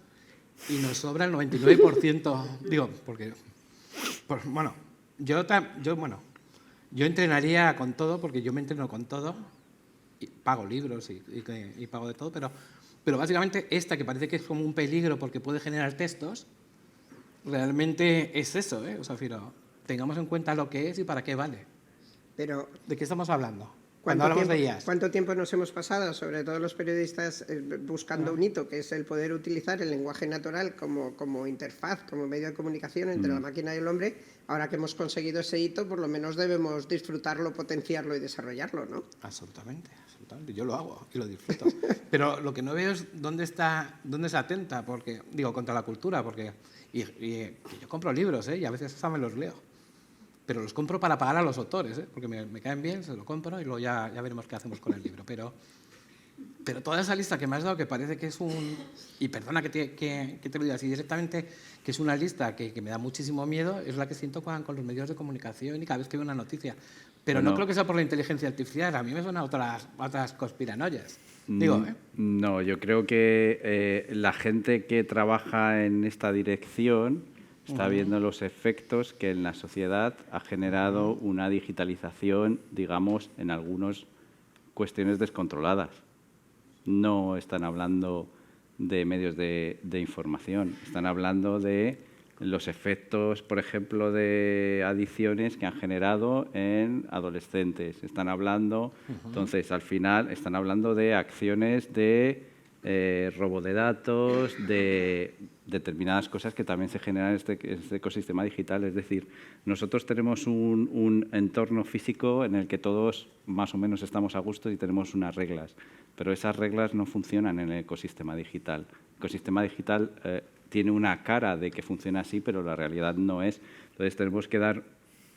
Y nos sobra el 99%, digo, porque, bueno, yo entrenaría con todo, porque yo me entreno con todo, y pago libros y pago de todo, pero básicamente esta, que parece que es como un peligro porque puede generar textos, realmente es eso, ¿eh? O sea, tengamos en cuenta lo que es y para qué vale. Pero, ¿De qué estamos hablando? Cuando hablamos de IAs. ¿cuánto tiempo nos hemos pasado, sobre todo los periodistas, buscando un hito, que es el poder utilizar el lenguaje natural como interfaz, como medio de comunicación entre la máquina y el hombre? Ahora que hemos conseguido ese hito, por lo menos debemos disfrutarlo, potenciarlo y desarrollarlo, ¿no? Absolutamente, absolutamente. Yo lo hago y lo disfruto. Pero lo que no veo es dónde se atenta, porque digo, contra la cultura, porque y yo compro libros, y a veces hasta me los leo. Pero los compro para pagar a los autores, porque me caen bien, se lo compro y luego ya veremos qué hacemos con el libro. Pero Pero toda esa lista que me has dado, que parece que es un... Y perdona que te lo diga así directamente, que es una lista que me da muchísimo miedo, es la que siento con los medios de comunicación y cada vez que veo una noticia. Pero Bueno, no creo que sea por la inteligencia artificial, a mí me suenan otras conspiranoias. Digo, ¿eh? No, yo creo que la gente que trabaja en esta dirección está viendo los efectos que en la sociedad ha generado una digitalización, digamos, en algunas cuestiones descontroladas. No están hablando de medios de información, están hablando de los efectos, por ejemplo, de adicciones que han generado en adolescentes. Están hablando, entonces, al final, están hablando de acciones de robo de datos, de determinadas cosas que también se generan en este ecosistema digital. Es decir, nosotros tenemos un entorno físico en el que todos más o menos estamos a gusto y tenemos unas reglas, pero esas reglas no funcionan en el ecosistema digital. El ecosistema digital tiene una cara de que funciona así, pero la realidad no es. Entonces tenemos que dar,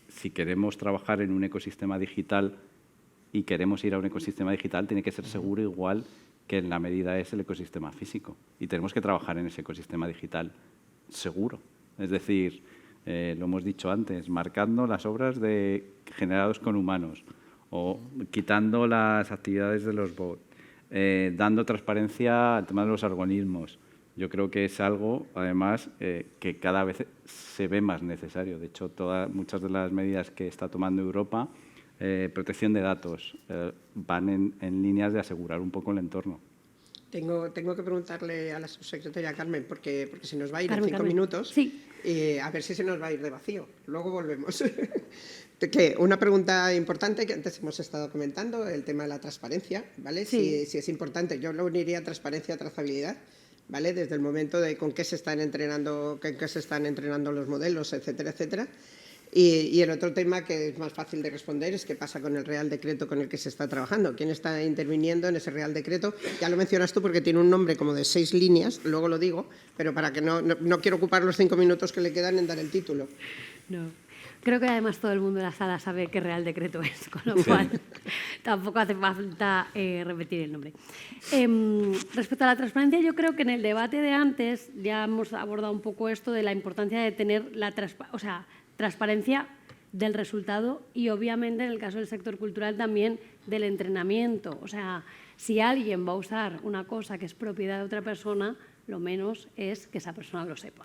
si queremos trabajar en un ecosistema digital y queremos ir a un ecosistema digital, tiene que ser seguro igual que en la medida es el ecosistema físico. Y tenemos que trabajar en ese ecosistema digital seguro. Es decir, lo hemos dicho antes, marcando las obras generadas con humanos o quitando las actividades de los bots, dando transparencia al tema de los algoritmos. Yo creo que es algo, además, que cada vez se ve más necesario. De hecho, muchas de las medidas que está tomando Europa, protección de datos, van en líneas de asegurar un poco el entorno. Tengo que preguntarle a la subsecretaria Carmen, porque se nos va a ir Carmen, en 5 minutos, sí. a ver si se nos va a ir de vacío. Luego volvemos. Que una pregunta importante que antes hemos estado comentando, el tema de la transparencia, ¿vale? Sí. Si es importante, yo lo uniría a transparencia, trazabilidad, ¿vale? Desde el momento de con qué se están entrenando los modelos, etcétera, etcétera. Y el otro tema que es más fácil de responder es qué pasa con el Real Decreto con el que se está trabajando. ¿Quién está interviniendo en ese Real Decreto? Ya lo mencionas tú porque tiene un nombre como de 6 líneas, luego lo digo, pero para que no quiero ocupar los 5 minutos que le quedan en dar el título. No. Creo que además todo el mundo de la sala sabe qué Real Decreto es, con lo cual tampoco hace falta repetir el nombre. Respecto a la transparencia, yo creo que en el debate de antes ya hemos abordado un poco esto de la importancia de tener transparencia del resultado y, obviamente, en el caso del sector cultural también del entrenamiento. O sea, si alguien va a usar una cosa que es propiedad de otra persona, lo menos es que esa persona lo sepa.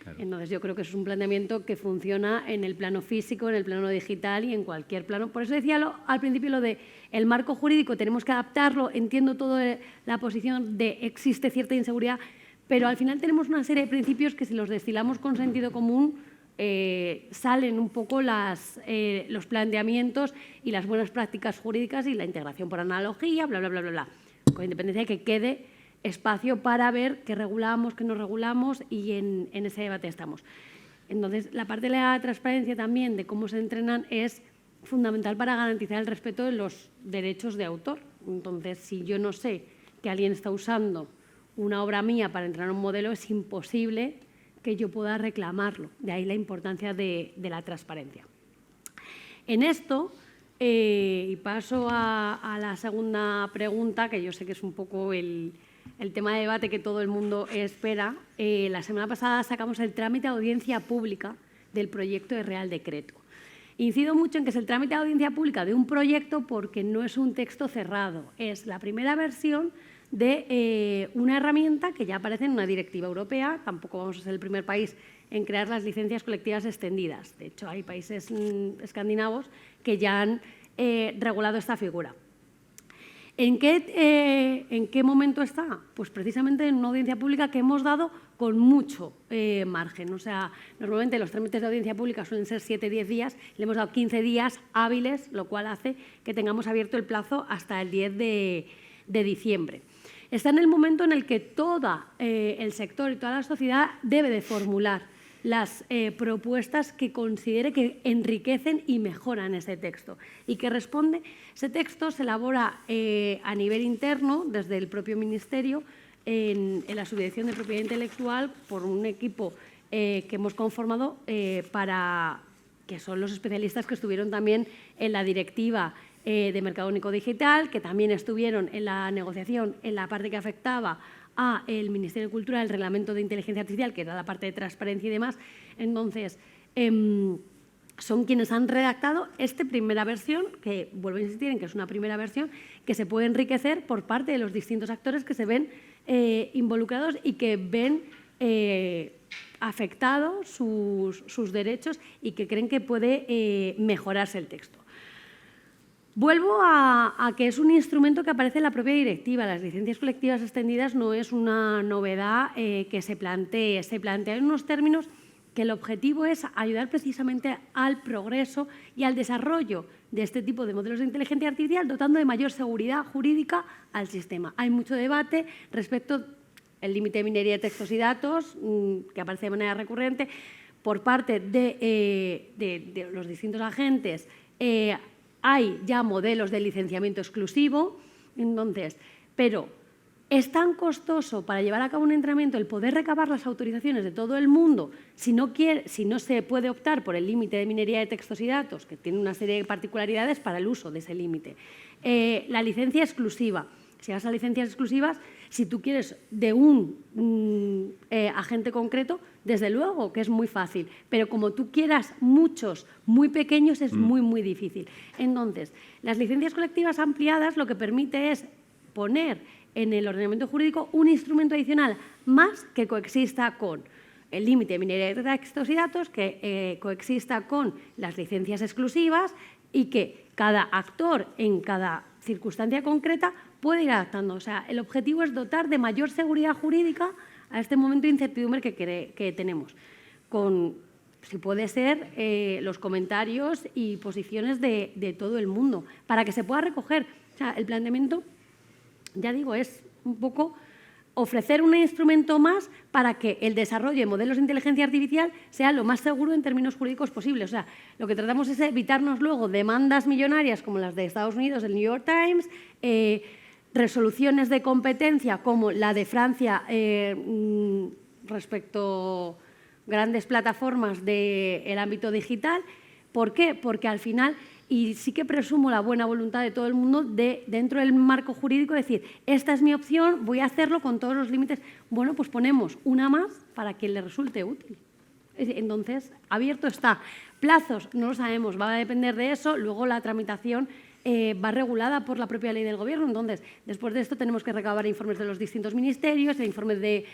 Claro. Entonces, yo creo que eso es un planteamiento que funciona en el plano físico, en el plano digital y en cualquier plano. Por eso decía al principio lo de el marco jurídico, tenemos que adaptarlo. Entiendo toda la posición de existe cierta inseguridad, pero al final tenemos una serie de principios que si los destilamos con sentido común salen un poco los planteamientos y las buenas prácticas jurídicas y la integración por analogía, bla, bla, bla, bla, bla, con independencia de que quede espacio para ver qué regulamos, qué no regulamos y en ese debate estamos. Entonces, la parte de la transparencia también de cómo se entrenan es fundamental para garantizar el respeto de los derechos de autor. Entonces, si yo no sé que alguien está usando una obra mía para entrenar un modelo, es imposible que yo pueda reclamarlo. De ahí la importancia de la transparencia. En esto, y paso a la segunda pregunta, que yo sé que es un poco el tema de debate que todo el mundo espera. La semana pasada sacamos el trámite de audiencia pública del proyecto de Real Decreto. Incido mucho en que es el trámite de audiencia pública de un proyecto porque no es un texto cerrado, es la primera versión de una herramienta que ya aparece en una directiva europea. Tampoco vamos a ser el primer país en crear las licencias colectivas extendidas. De hecho, hay países escandinavos que ya han regulado esta figura. ¿En qué momento está? Pues precisamente en una audiencia pública que hemos dado con mucho margen. O sea, normalmente los trámites de audiencia pública suelen ser 7-10 días, le hemos dado 15 días hábiles, lo cual hace que tengamos abierto el plazo hasta el 10 de diciembre. Está en el momento en el que todo el sector y toda la sociedad debe de formular las propuestas que considere que enriquecen y mejoran ese texto y que responde. Ese texto se elabora a nivel interno desde el propio Ministerio en la Subdirección de Propiedad Intelectual por un equipo que hemos conformado que son los especialistas que estuvieron también en la directiva de Mercado Único Digital, que también estuvieron en la negociación en la parte que afectaba al Ministerio de Cultura, el Reglamento de Inteligencia Artificial, que era la parte de transparencia y demás. Entonces, son quienes han redactado esta primera versión, que vuelvo a insistir en que es una primera versión, que se puede enriquecer por parte de los distintos actores que se ven involucrados y que ven afectados sus derechos y que creen que puede mejorarse el texto. Vuelvo a que es un instrumento que aparece en la propia directiva. Las licencias colectivas extendidas no es una novedad que se plantee. Se plantea en unos términos que el objetivo es ayudar precisamente al progreso y al desarrollo de este tipo de modelos de inteligencia artificial, dotando de mayor seguridad jurídica al sistema. Hay mucho debate respecto al límite de minería de textos y datos, que aparece de manera recurrente, por parte de los distintos agentes. Hay ya modelos de licenciamiento exclusivo, entonces, pero es tan costoso para llevar a cabo un entrenamiento el poder recabar las autorizaciones de todo el mundo si no se puede optar por el límite de minería de textos y datos, que tiene una serie de particularidades para el uso de ese límite. La licencia exclusiva. Si vas a licencias exclusivas, si tú quieres de un agente concreto, desde luego que es muy fácil, pero como tú quieras muchos muy pequeños es muy, muy difícil. Entonces, las licencias colectivas ampliadas lo que permite es poner en el ordenamiento jurídico un instrumento adicional más que coexista con el límite de minería de textos y datos, que coexista con las licencias exclusivas y que cada actor en cada circunstancia concreta puede ir adaptando. O sea, el objetivo es dotar de mayor seguridad jurídica a este momento de incertidumbre que tenemos, con, si puede ser, los comentarios y posiciones de todo el mundo, para que se pueda recoger. O sea, el planteamiento, ya digo, es un poco ofrecer un instrumento más para que el desarrollo de modelos de inteligencia artificial sea lo más seguro en términos jurídicos posibles. O sea, lo que tratamos es evitarnos luego demandas millonarias como las de Estados Unidos, el New York Times, resoluciones de competencia como la de Francia respecto a grandes plataformas del ámbito digital. ¿Por qué? Porque al final, y sí que presumo la buena voluntad de todo el mundo, dentro del marco jurídico, decir, esta es mi opción, voy a hacerlo con todos los límites. Bueno, pues ponemos una más para que le resulte útil. Entonces, abierto está. Plazos, no lo sabemos, va a depender de eso. Luego la tramitación va regulada por la propia ley del Gobierno. Entonces, después de esto tenemos que recabar informes de los distintos ministerios, el informe de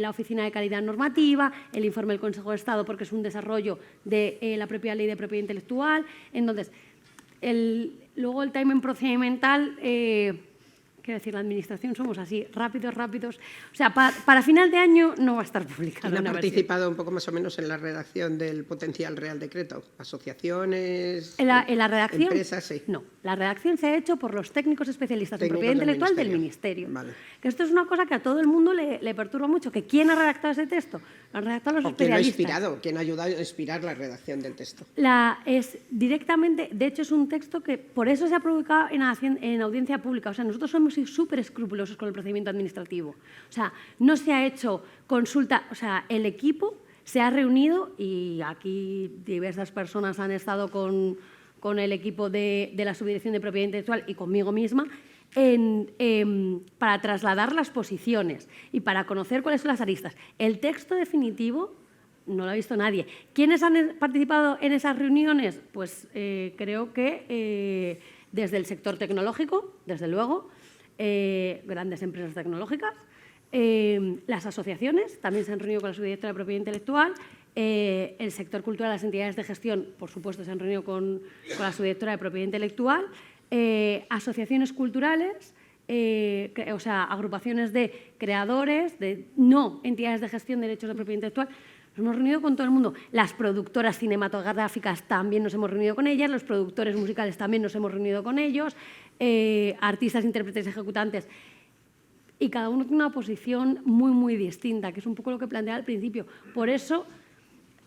la Oficina de Calidad Normativa, el informe del Consejo de Estado, porque es un desarrollo de la propia ley de propiedad intelectual. Entonces, luego el timing procedimental, quiero decir, la Administración somos así, rápidos. O sea, para final de año no va a estar publicado. ¿Quién ha participado un poco más o menos en la redacción del potencial Real Decreto? ¿Asociaciones? ¿En la redacción? ¿Empresas? Sí. No, la redacción se ha hecho por los técnicos especialistas en propiedad intelectual del Ministerio. Vale. Que esto es una cosa que a todo el mundo le perturba mucho, que ¿quién ha redactado ese texto? Lo han redactado los ¿Quién lo ha especialistas. inspirado? ¿Quién ha ayudado a inspirar la redacción del texto? Es directamente, de hecho es un texto que por eso se ha publicado en audiencia pública. O sea, nosotros somos súper escrupulosos con el procedimiento administrativo. O sea, no se ha hecho consulta, o sea, el equipo se ha reunido y aquí diversas personas han estado con el equipo de la Subdirección de Propiedad Intelectual y conmigo misma para trasladar las posiciones y para conocer cuáles son las aristas. El texto definitivo no lo ha visto nadie. ¿Quiénes han participado en esas reuniones? Pues creo que desde el sector tecnológico, desde luego, grandes empresas tecnológicas, las asociaciones también se han reunido con la Subdirectora de Propiedad Intelectual, el sector cultural, las entidades de gestión, por supuesto, se han reunido con la Subdirectora de Propiedad Intelectual, asociaciones culturales, o sea, agrupaciones de creadores, de no entidades de gestión de derechos de propiedad intelectual. Nos hemos reunido con todo el mundo. Las productoras cinematográficas también nos hemos reunido con ellas, los productores musicales también nos hemos reunido con ellos, artistas, intérpretes, ejecutantes. Y cada uno tiene una posición muy, muy distinta, que es un poco lo que planteaba al principio. Por eso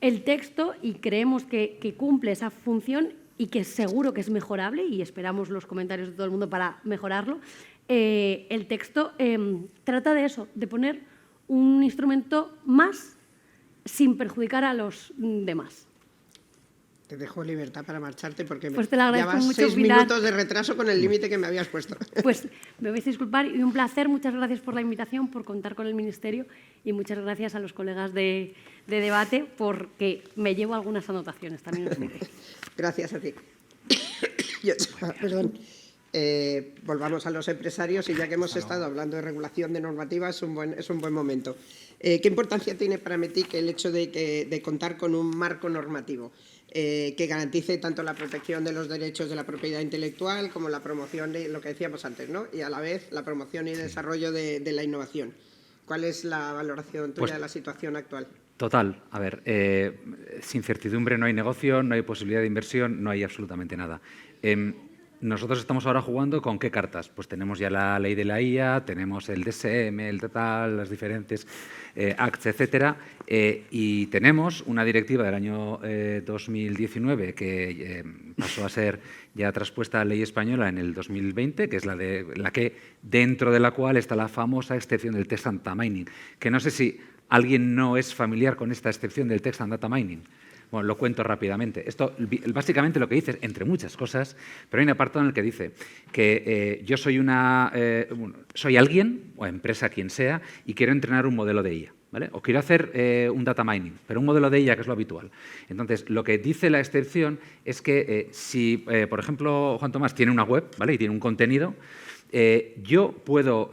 el texto, y creemos que cumple esa función y que seguro que es mejorable, y esperamos los comentarios de todo el mundo para mejorarlo, el texto trata de eso, de poner un instrumento más sin perjudicar a los demás. Te dejo libertad para marcharte porque Pues te lo agradezco ya vas mucho, 6 Pilar. minutos de retraso con el límite que me habías puesto. Pues me vais a disculpar y un placer. Muchas gracias por la invitación, por contar con el Ministerio y muchas gracias a los colegas de debate porque me llevo algunas anotaciones, también os diré. Gracias a ti. Perdón. Volvamos a los empresarios y ya que hemos estado hablando de regulación, de normativa, es un buen momento. ¿Qué importancia tiene para METIC el hecho de contar con un marco normativo que garantice tanto la protección de los derechos de la propiedad intelectual como la promoción de lo que decíamos antes, ¿no? Y a la vez la promoción y desarrollo de la innovación? ¿Cuál es la valoración tuya de la situación actual? Total. A ver, sin certidumbre no hay negocio, no hay posibilidad de inversión, no hay absolutamente nada. Nosotros estamos ahora jugando con ¿qué cartas? Pues tenemos ya la ley de la IA, tenemos el DSM, el TATAL, las diferentes acts, etcétera, y tenemos una directiva del año 2019 que pasó a ser ya traspuesta a ley española en el 2020, que es la que dentro de la cual está la famosa excepción del text and data mining, que no sé si alguien no es familiar con esta excepción del text and data mining. Bueno, lo cuento rápidamente. Esto básicamente lo que dice, entre muchas cosas, pero hay un apartado en el que dice que yo soy soy alguien, o empresa, quien sea, y quiero entrenar un modelo de IA, ¿vale? O quiero hacer un data mining, pero un modelo de IA que es lo habitual. Entonces, lo que dice la excepción es que si, por ejemplo, Juan Tomás tiene una web, ¿vale? Y tiene un contenido, yo puedo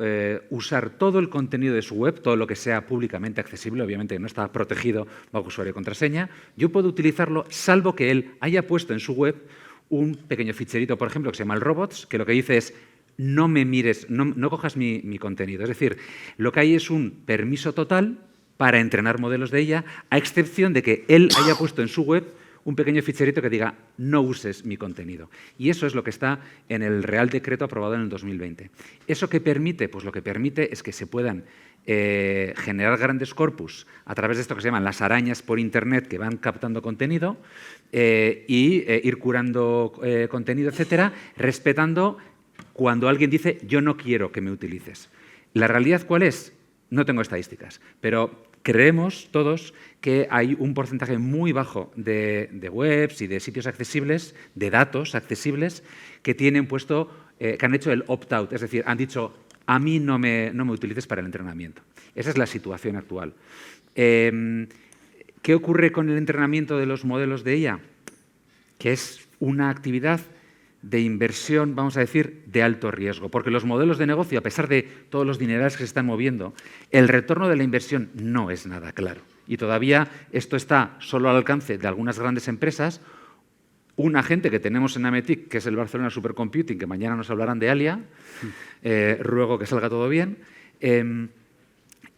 usar todo el contenido de su web, todo lo que sea públicamente accesible, obviamente no está protegido bajo usuario y contraseña, yo puedo utilizarlo salvo que él haya puesto en su web un pequeño ficherito, por ejemplo, que se llama el robots, que lo que dice es no me mires, no cojas mi contenido. Es decir, lo que hay es un permiso total para entrenar modelos de IA, a excepción de que él haya puesto en su web un pequeño ficherito que diga no uses mi contenido. Y eso es lo que está en el Real Decreto aprobado en el 2020. ¿Eso qué permite? Pues lo que permite es que se puedan generar grandes corpus a través de esto que se llaman las arañas por Internet que van captando contenido y ir curando contenido, etcétera, respetando cuando alguien dice yo no quiero que me utilices. ¿La realidad cuál es? No tengo estadísticas, pero creemos todos que hay un porcentaje muy bajo de webs y de sitios accesibles, de datos accesibles, que tienen puesto, que han hecho el opt-out, es decir, han dicho a mí no me utilices para el entrenamiento. Esa es la situación actual. ¿Qué ocurre con el entrenamiento de los modelos de IA? Que es una actividad de inversión, vamos a decir, de alto riesgo, porque los modelos de negocio, a pesar de todos los dinerales que se están moviendo, el retorno de la inversión no es nada claro. Y todavía esto está solo al alcance de algunas grandes empresas. Un agente que tenemos en Ametic, que es el Barcelona Supercomputing, que mañana nos hablarán de Alia, ruego que salga todo bien,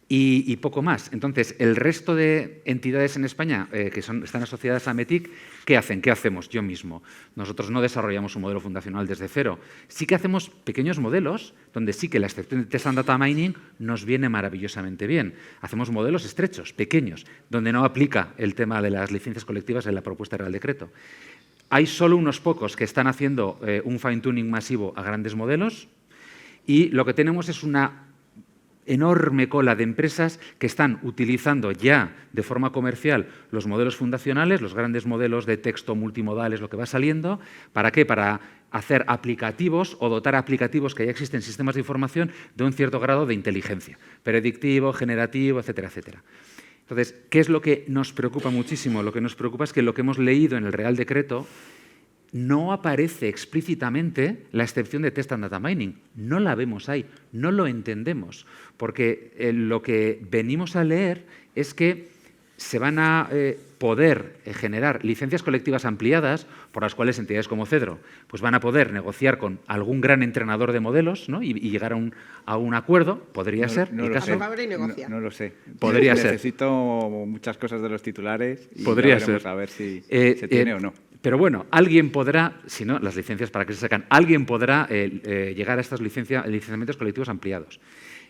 y poco más. Entonces, el resto de entidades en España que están asociadas a Ametic, ¿qué hacen? ¿Qué hacemos? Yo mismo. Nosotros no desarrollamos un modelo fundacional desde cero. Sí que hacemos pequeños modelos donde sí que la excepción de Text and Data Mining nos viene maravillosamente bien. Hacemos modelos estrechos, pequeños, donde no aplica el tema de las licencias colectivas en la propuesta del Real Decreto. Hay solo unos pocos que están haciendo un fine-tuning masivo a grandes modelos y lo que tenemos es una enorme cola de empresas que están utilizando ya de forma comercial los modelos fundacionales, los grandes modelos de texto multimodales, lo que va saliendo. ¿Para qué? Para hacer aplicativos o dotar aplicativos que ya existen sistemas de información de un cierto grado de inteligencia, predictivo, generativo, etcétera, etcétera. Entonces, ¿qué es lo que nos preocupa muchísimo? Lo que nos preocupa es que lo que hemos leído en el Real Decreto no aparece explícitamente la excepción de Text and Data Mining. No la vemos ahí, no lo entendemos, porque lo que venimos a leer es que se van a poder generar licencias colectivas ampliadas por las cuales entidades como Cedro pues van a poder negociar con algún gran entrenador de modelos, ¿no? y llegar a un acuerdo, podría ser. No lo sé. No lo sé. Podría ser. Necesito muchas cosas de los titulares y podría ya veremos ser. A ver si se tiene o no. Pero bueno, alguien podrá, si no, las licencias para que se sacan, alguien podrá llegar a estos licenciamientos colectivos ampliados.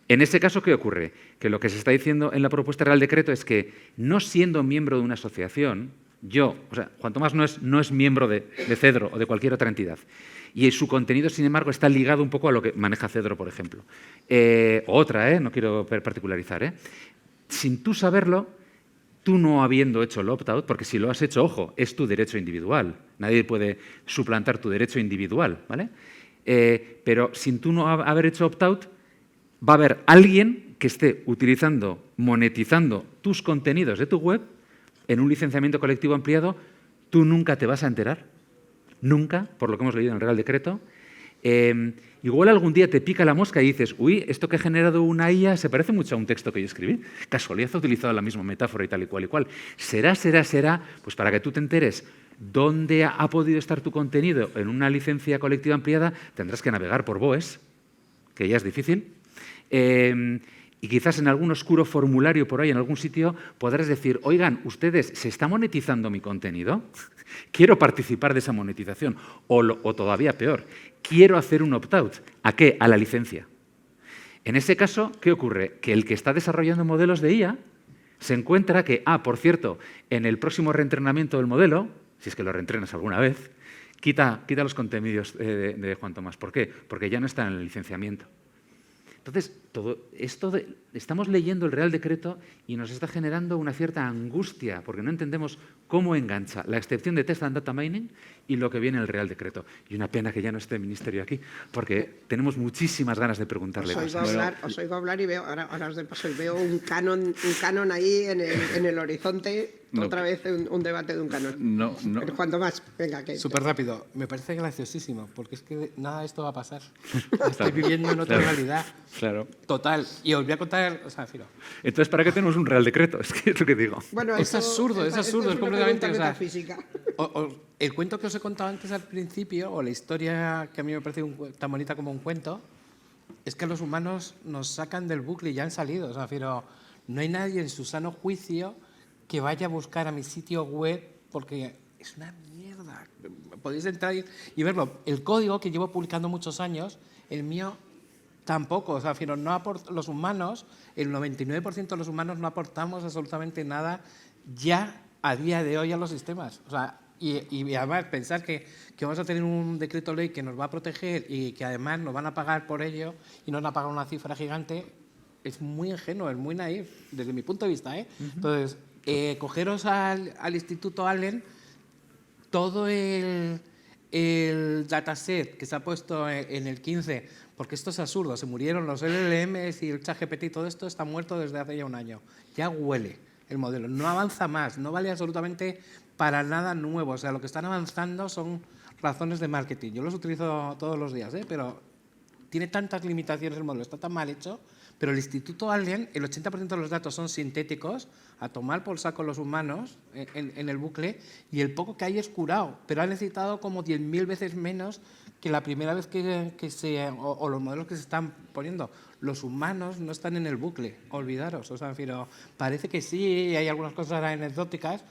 En ese caso, ¿qué ocurre? Que lo que se está diciendo en la propuesta Real Decreto es que, no siendo miembro de una asociación, Juan Tomás no es miembro de Cedro o de cualquier otra entidad, y su contenido, sin embargo, está ligado un poco a lo que maneja Cedro, por ejemplo. O otra, no quiero particularizar. Sin tú saberlo, tú no habiendo hecho el opt-out, porque si lo has hecho, ojo, es tu derecho individual. Nadie puede suplantar tu derecho individual, ¿vale? Pero sin tú no haber hecho opt-out, va a haber alguien que esté utilizando, monetizando tus contenidos de tu web en un licenciamiento colectivo ampliado. Tú nunca te vas a enterar, nunca, por lo que hemos leído en el Real Decreto. Igual algún día te pica la mosca y dices, uy, esto que ha generado una IA se parece mucho a un texto que yo escribí. Casualidad ha utilizado la misma metáfora y tal y cual y cual. Será, pues para que tú te enteres dónde ha podido estar tu contenido en una licencia colectiva ampliada, tendrás que navegar por BOEs, que ya es difícil. Y quizás en algún oscuro formulario por ahí, en algún sitio, podrás decir, oigan, ustedes, ¿se está monetizando mi contenido? Quiero participar de esa monetización. O todavía peor, quiero hacer un opt-out. ¿A qué? A la licencia. En ese caso, ¿qué ocurre? Que el que está desarrollando modelos de IA se encuentra que, por cierto, en el próximo reentrenamiento del modelo, si es que lo reentrenas alguna vez, quita los contenidos de Juan Tomás. ¿Por qué? Porque ya no está en el licenciamiento. Entonces, todo esto estamos leyendo el Real Decreto y nos está generando una cierta angustia porque no entendemos cómo engancha la excepción de Tesla and Data Mining y lo que viene en el Real Decreto. Y una pena que ya no esté el Ministerio aquí porque tenemos muchísimas ganas de preguntarle Os cosas. oigo hablar y veo, ahora os de paso, y veo un canon ahí en el horizonte, No. otra vez un debate de un canon. No. Pero cuanto más, venga, que... Súper rápido. Me parece graciosísimo, porque es que nada de esto va a pasar. Estoy viviendo en otra realidad. Claro. Total. Y os voy a contar, o sea, Firo. Entonces, ¿para qué tenemos un Real Decreto? Es que es lo que digo. Bueno, Es absurdo, es absurdo, es completamente, Una o sea, metafísica. El cuento que os he contado antes al principio, o la historia que a mí me parece tan bonita como un cuento, es que los humanos nos sacan del bucle y ya han salido. O sea, Firo, no hay nadie en su sano juicio que vaya a buscar a mi sitio web porque es una mierda. Podéis entrar y verlo. El código que llevo publicando muchos años, el mío tampoco. O sea, los humanos, el 99% de los humanos no aportamos absolutamente nada ya a día de hoy a los sistemas. O sea, y además pensar que vamos a tener un decreto ley que nos va a proteger y que además nos van a pagar por ello y nos van a pagar una cifra gigante, es muy ingenuo, es muy naif, desde mi punto de vista, ¿eh? Entonces, cogeros al Instituto Allen, todo el dataset que se ha puesto en el 15, porque esto es absurdo, se murieron los LLMs y el ChatGPT y todo esto está muerto desde hace ya un año. Ya huele el modelo, no avanza más, no vale absolutamente para nada nuevo. O sea, lo que están avanzando son razones de marketing. Yo los utilizo todos los días, pero tiene tantas limitaciones el modelo, está tan mal hecho. Pero el Instituto Allen, el 80% de los datos son sintéticos, a tomar por saco los humanos en el bucle, y el poco que hay es curado, pero ha necesitado como 10.000 veces menos que la primera vez o los modelos que se están poniendo. Los humanos no están en el bucle, olvidaros. O sea, pero parece que sí, hay algunas cosas anecdóticas.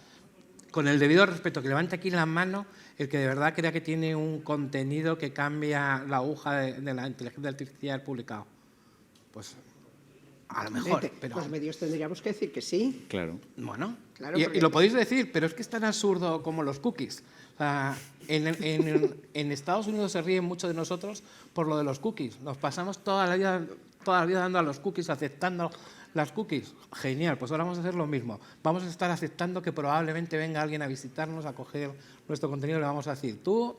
Con el debido respeto, que levante aquí la mano el que de verdad crea que tiene un contenido que cambia la aguja de la inteligencia artificial publicado. Pues a lo mejor, pero... Los medios tendríamos que decir que sí. Claro. Bueno, Claro, y porque- lo podéis decir, pero es que es tan absurdo como los cookies. O sea, en Estados Unidos se ríen mucho de nosotros por lo de los cookies. Nos pasamos toda la vida dando a los cookies, aceptando las cookies. Genial, pues ahora vamos a hacer lo mismo. Vamos a estar aceptando que probablemente venga alguien a visitarnos, a coger nuestro contenido y le vamos a decir, tú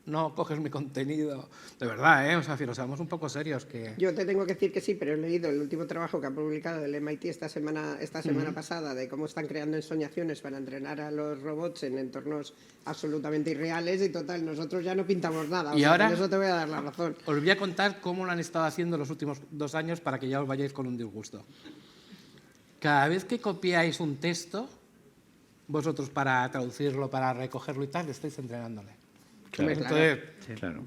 no coges mi contenido. De verdad, ¿eh? O sea, seamos un poco serios. Yo te tengo que decir que sí, pero he leído el último trabajo que ha publicado el MIT esta semana pasada de cómo están creando ensoñaciones para entrenar a los robots en entornos absolutamente irreales y total, nosotros ya no pintamos nada. Y ahora- con eso te voy a dar la razón. Os voy a contar cómo lo han estado haciendo los últimos 2 años para que ya os vayáis con un disgusto. Cada vez que copiáis un texto, vosotros para traducirlo, para recogerlo y tal, estáis entrenándole. Claro. Entonces, Claro.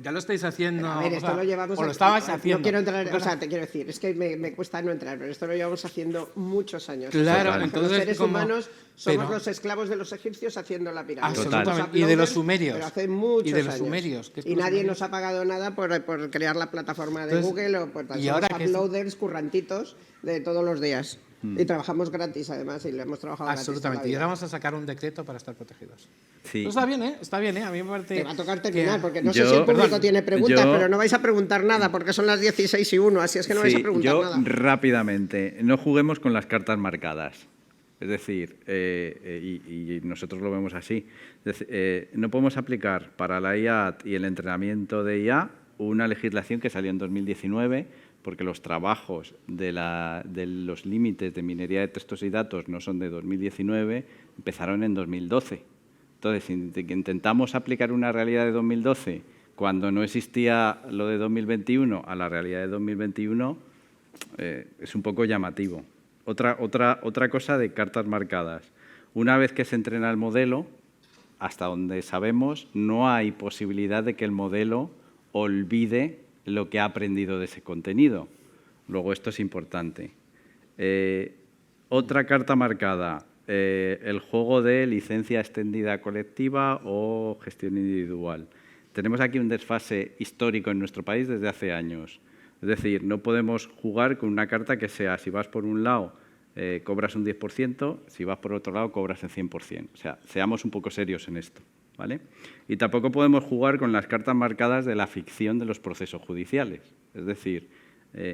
ya lo estáis haciendo. Pero, a ver, o esto sea, lo llevamos... o lo estabais no haciendo. quiero entrar, o sea, te quiero decir, es que me cuesta no entrar, pero esto lo llevamos haciendo muchos años. Claro, O sea, entonces los seres como- humanos somos pero- los esclavos de los egipcios haciendo la pirámide. Absolutamente. Los Y de los uploaders, sumerios. Pero hace muchos Y de los años. sumerios, que es que Y los nadie sumerios- nos ha pagado nada por crear la plataforma de Entonces, Google o por tal. y Somos ahora que es- uploaders currantitos de todos los días. Y trabajamos gratis, además, y lo hemos trabajado Absolutamente. Y gratis ahora toda la vamos a sacar un decreto para estar protegidos. Sí. Pero está bien, ¿eh? Está bien, ¿eh? A mí me parece... vida. Te va a tocar terminar, que- porque no sé Yo- si el público perdón, tiene preguntas, yo- pero no vais a preguntar nada, porque son las 16:01, así es que no vais a Sí, preguntar yo nada. rápidamente, no juguemos con las cartas marcadas. Es decir, y nosotros lo vemos así, no podemos aplicar para la IA y el entrenamiento de IA una legislación que salió en 2019, porque los trabajos de los límites de minería de textos y datos no son de 2019, empezaron en 2012. Entonces, si intentamos aplicar una realidad de 2012 cuando no existía lo de 2021 a la realidad de 2021, es un poco llamativo. Otra cosa de cartas marcadas. Una vez que se entrena el modelo, hasta donde sabemos, no hay posibilidad de que el modelo olvide lo que ha aprendido de ese contenido. Luego, esto es importante. Otra carta marcada, el juego de licencia extendida colectiva o gestión individual. Tenemos aquí un desfase histórico en nuestro país desde hace años. Es decir, no podemos jugar con una carta que sea, si vas por un lado, cobras un 10%, si vas por otro lado, cobras el 100%. O sea, seamos un poco serios en esto, ¿vale? Y tampoco podemos jugar con las cartas marcadas de la ficción de los procesos judiciales. Es decir,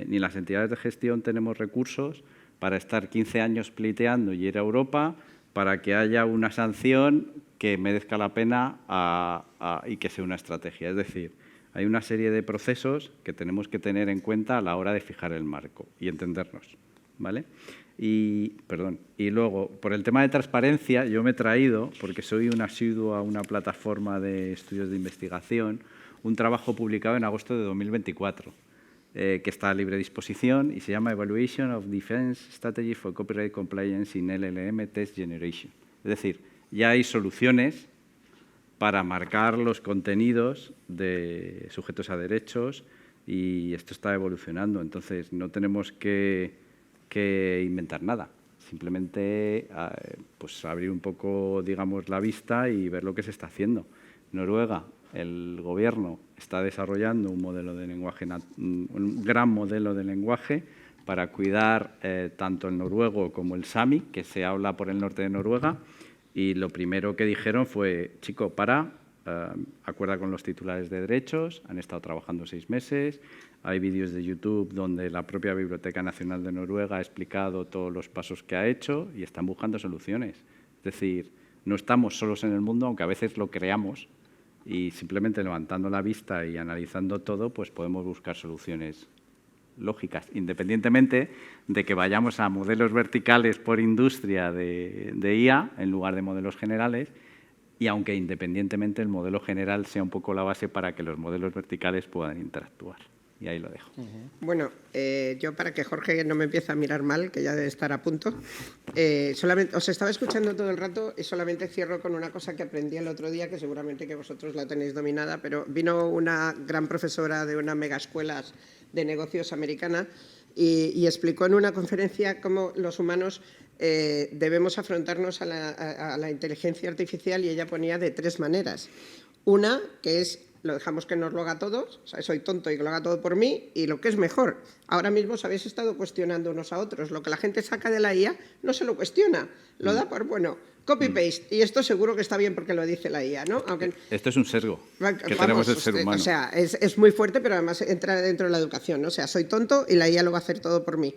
ni las entidades de gestión tenemos recursos para estar 15 años pleiteando y ir a Europa para que haya una sanción que merezca la pena y que sea una estrategia. Es decir, hay una serie de procesos que tenemos que tener en cuenta a la hora de fijar el marco y entendernos, ¿vale? Y luego, por el tema de transparencia, yo me he traído, porque soy un asiduo a una plataforma de estudios de investigación, un trabajo publicado en agosto de 2024, que está a libre disposición y se llama Evaluation of Defense Strategy for Copyright Compliance in LLM Text Generation. Es decir, ya hay soluciones para marcar los contenidos de sujetos a derechos y esto está evolucionando. Entonces, no tenemos que inventar nada. Simplemente pues, abrir un poco, digamos, la vista y ver lo que se está haciendo. Noruega, el gobierno está desarrollando un modelo de lenguaje, un gran modelo de lenguaje para cuidar tanto el noruego como el sami, que se habla por el norte de Noruega. Y lo primero que dijeron fue, chico, acuerda con los titulares de derechos, han estado trabajando 6 meses, hay vídeos de YouTube donde la propia Biblioteca Nacional de Noruega ha explicado todos los pasos que ha hecho y están buscando soluciones. Es decir, no estamos solos en el mundo, aunque a veces lo creamos, y simplemente levantando la vista y analizando todo, pues podemos buscar soluciones lógicas, independientemente de que vayamos a modelos verticales por industria de IA en lugar de modelos generales, y aunque independientemente el modelo general sea un poco la base para que los modelos verticales puedan interactuar. Y ahí lo dejo. Bueno, yo para que Jorge no me empiece a mirar mal, que ya debe estar a punto, solamente os estaba escuchando todo el rato y solamente cierro con una cosa que aprendí el otro día, que seguramente que vosotros la tenéis dominada, pero vino una gran profesora de una mega escuela de negocios americana y explicó en una conferencia cómo los humanos debemos afrontarnos a la inteligencia artificial, y ella ponía de 3 maneras. Una, que es lo dejamos que nos lo haga todo, o sea, soy tonto y que lo haga todo por mí, y lo que es mejor, ahora mismo os habéis estado cuestionando unos a otros, lo que la gente saca de la IA no se lo cuestiona, lo da por bueno, copy-paste, y esto seguro que está bien porque lo dice la IA, ¿no? Aunque, esto es un sesgo que tenemos el ser humano. O sea, es muy fuerte, pero además entra dentro de la educación, ¿no? O sea, soy tonto y la IA lo va a hacer todo por mí.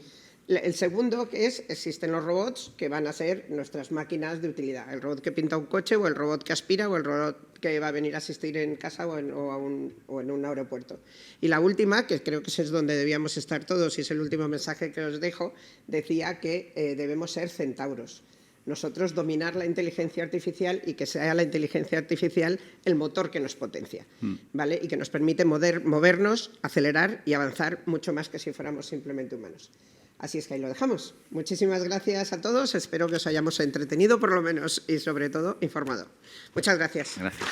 El segundo, que existen los robots que van a ser nuestras máquinas de utilidad. El robot que pinta un coche, o el robot que aspira, o el robot que va a venir a asistir en casa o en un aeropuerto. Y la última, que creo que es donde debíamos estar todos, y es el último mensaje que os dejo, decía que debemos ser centauros. Nosotros dominar la inteligencia artificial y que sea la inteligencia artificial el motor que nos potencia, ¿vale? Y que nos permite movernos, acelerar y avanzar mucho más que si fuéramos simplemente humanos. Así es que ahí lo dejamos. Muchísimas gracias a todos. Espero que os hayamos entretenido, por lo menos, y sobre todo informado. Muchas gracias. Gracias.